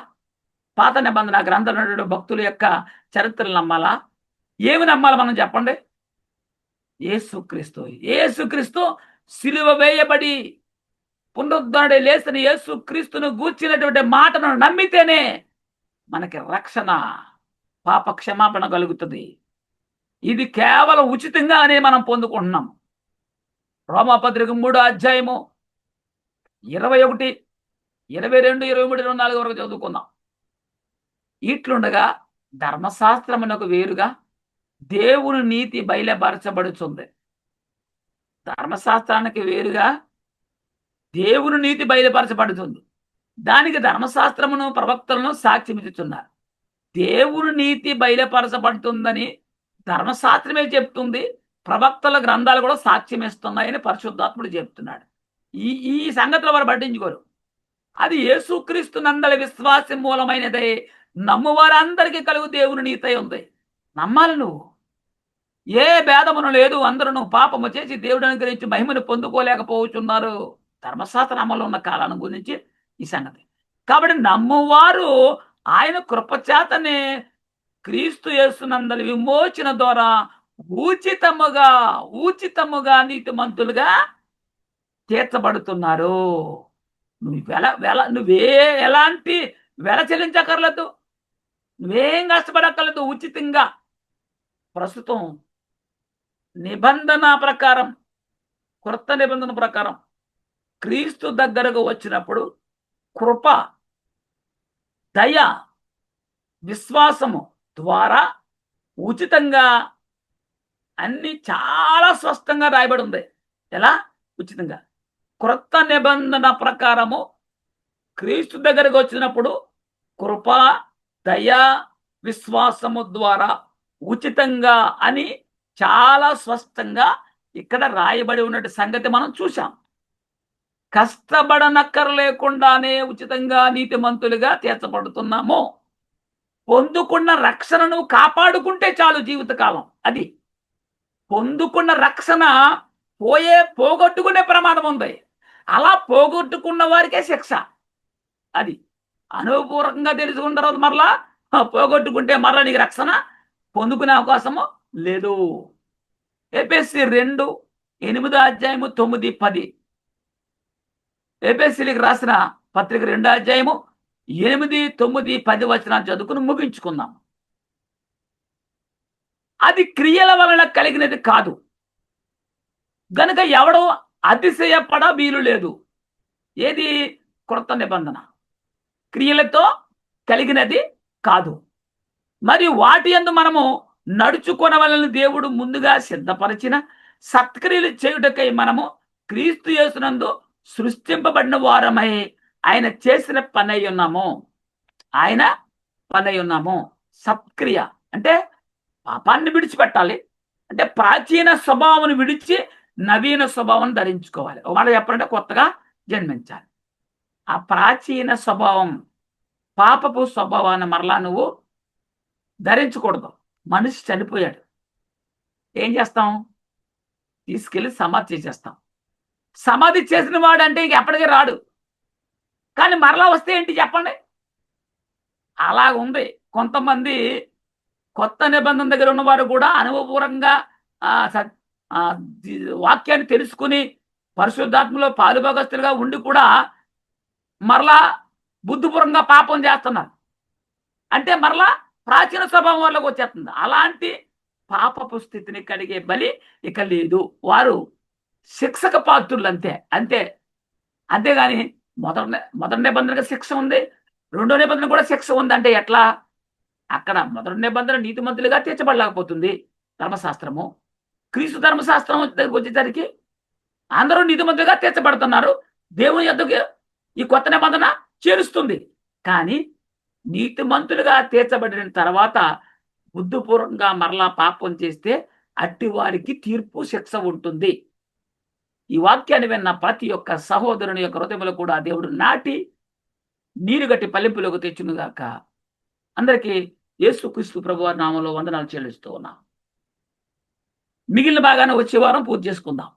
A: పాత నిబంధన గ్రంథంలో భక్తుల యొక్క చరిత్రలు నమ్మాలా? ఏమి నమ్మాలి మనం చెప్పండి? యేసుక్రీస్తు సిలువ వేయబడి పునరుద్ధరణి లేచిన యేసుక్రీస్తును గూర్చినటువంటి మాటను నమ్మితేనే మనకి రక్షణ, పాప క్షమాపణ కలుగుతుంది. ఇది కేవలం ఉచితంగానే మనం పొందుకుంటున్నాం. రోమాపత్రిక 3వ అధ్యాయము 21, 22, 23, 24 వరకు చదువుకుందాం. ఇట్లుండగా ధర్మశాస్త్రమునకు వేరుగా దేవుని నీతి బయలుపరచబడుతుంది. ధర్మశాస్త్రానికి వేరుగా దేవుని నీతి బయలుపరచబడుతుంది. దానికి ధర్మశాస్త్రమును ప్రవక్తలను సాక్ష్యమిచ్చుచున్నారు. దేవుని నీతి బయలుపరచబడుతుందని ధర్మశాస్త్రమే చెప్తుంది, ప్రవక్తల గ్రంథాలు కూడా సాక్ష్యం ఇస్తున్నాయని పరిశుద్ధాత్ముడు చెప్తున్నాడు. ఈ సంగతులు వారు పట్టించుకోరు. అది యేసుక్రీస్తు నందల విశ్వాసం మూలమైనదే. నమ్మువారందరికీ కలుగు దేవుని నీతి ఉంది. నమ్మాలి. నువ్వు ఏ భేదమును లేదు, అందరూ పాపము చేసి దేవుడు అనుగ్రహించి మహిమను పొందుకోలేకపోతున్నారు. ధర్మశాస్త్ర అమలు ఉన్న కాలాన్ని గురించి ఈ సంగతి. కాబట్టి నమ్మువారు ఆయన కృపచేతనే క్రీస్తు యేసునందలి విమోచన ద్వారా ఉచితముగా నీతిమంతులుగా తీర్చబడుతున్నారు. నువ్వే ఎలాంటి వెల చెల్లించక్కర్లేదు, నువ్వేం కష్టపడక్కర్లేదు. ఉచితంగా ప్రస్తుతం నిబంధన ప్రకారం, కొత్త నిబంధన ప్రకారం క్రీస్తు దగ్గరకు వచ్చినప్పుడు కృప, దయ, విశ్వాసము ద్వారా ఉచితంగా అన్ని చాలా స్పష్టంగా రాయబడి ఉంది. ఎలా? ఉచితంగా. క్రొత్త నిబంధన ప్రకారము క్రీస్తు దగ్గరకు వచ్చినప్పుడు కృప, దయ, విశ్వాసము ద్వారా ఉచితంగా అని చాలా స్పష్టంగా ఇక్కడ రాయబడి ఉన్నట్టు సంగతి మనం చూసాం. కష్టపడనక్కర్లేకుండానే ఉచితంగా నీతిమంతులుగా తీర్చబడుతున్నాము. పొందుకున్న రక్షణను కాపాడుకుంటే చాలు జీవితకాలం. అది పొందుకున్న రక్షణ పోగొట్టుకునే ప్రమాదం ఉంది. అలా పోగొట్టుకున్న వారికే శిక్ష. అది అనుభవపూర్వకంగా తెలుసుకున్న తర్వాత మరలా పోగొట్టుకుంటే మరలా నీకు రక్షణ పొందుకునే అవకాశము లేదు. ఎఫెసీ 2:8 9, 10. ఎఫెసీలకు రాసిన పత్రిక 2 8, 9, 10 వచనాలు చదువుకుని ముగించుకుందాం. అది క్రియల వలన కలిగినది కాదు గనుక ఎవడో అతిశయపడ వీలు లేదు. ఏది? క్రొత్త నిబంధన క్రియలతో కలిగినది కాదు. మరి వాటి యందు మనము నడుచుకొనవలెనని దేవుడు ముందుగా సిద్ధపరిచిన సత్క్రియలు చేయుటకై మనము క్రీస్తు యేసునందు సృష్టింపబడిన వారమై ఆయన చేసిన పని అయి ఉన్నాము. ఆయన పని అయి ఉన్నాము. సత్క్రియ అంటే పాపాన్ని విడిచిపెట్టాలి. అంటే ప్రాచీన స్వభావం విడిచి నవీన స్వభావం ధరించుకోవాలి. ఒక మాట చెప్పాలంటే కొత్తగా జన్మించాలి. ఆ ప్రాచీన స్వభావం, పాపపు స్వభావాన్ని మరలా నువ్వు ధరించకూడదు. మనిషి చనిపోయాడు, ఏం చేస్తాం? తీసుకెళ్లి సమాధి చేసేస్తాం. సమాధి చేసిన వాడు అంటే ఇంక ఎప్పటికీ రాడు. కానీ మరలా వస్తే ఏంటి చెప్పండి? అలా ఉంది. కొంతమంది కొత్త నిబంధన దగ్గర ఉన్నవారు కూడా అనుభవపూర్వకంగా వాక్యాన్ని తెలుసుకుని పరిశుద్ధాత్మలో పాలుభాగస్తులుగా ఉండి కూడా మరలా బుద్ధిపూర్వకంగా పాపం చేస్తున్నారు. అంటే మరలా ప్రాచీన స్వభావం వాళ్ళకి వచ్చేస్తుంది. అలాంటి పాపపు స్థితిని కడిగే బలి ఇక లేదు. వారు శిక్షక పాత్రులు అంతే. అంతేగాని మొదటి నిబంధనకు శిక్ష ఉంది, రెండో నిబంధన కూడా శిక్ష ఉంది. అంటే ఎట్లా? అక్కడ మొదటి నిబంధన నీతిమంతులుగా తీర్చబడలేకపోతుంది ధర్మశాస్త్రము. క్రీస్తు ధర్మశాస్త్రం వచ్చేసరికి అందరూ నీతిమంతులుగా తీర్చబడుతున్నారు. దేవుని యొద్దకు ఈ కొత్త నిబంధన చేరుస్తుంది. కానీ నీతిమంతులుగా తీర్చబడిన తర్వాత బుద్ధిపూర్వకంగా మరలా పాపం చేస్తే అట్టి వారికి తీర్పు, శిక్ష ఉంటుంది. ఈ వాక్యాన్ని విన్న ప్రతి ఒక్క సహోదరుని యొక్క హృదయంలో కూడా దేవుడు నాటి నీరు గట్టి పల్లింపులోకి తెచ్చునుగాక. అందరికీ యేసుక్రీస్తు ప్రభువారి నామములో వందనాలు చెల్లిస్తూ ఉన్నాం. మిగిలిన భాగాన్ని వచ్చే వారం పూర్తి చేసుకుందాం.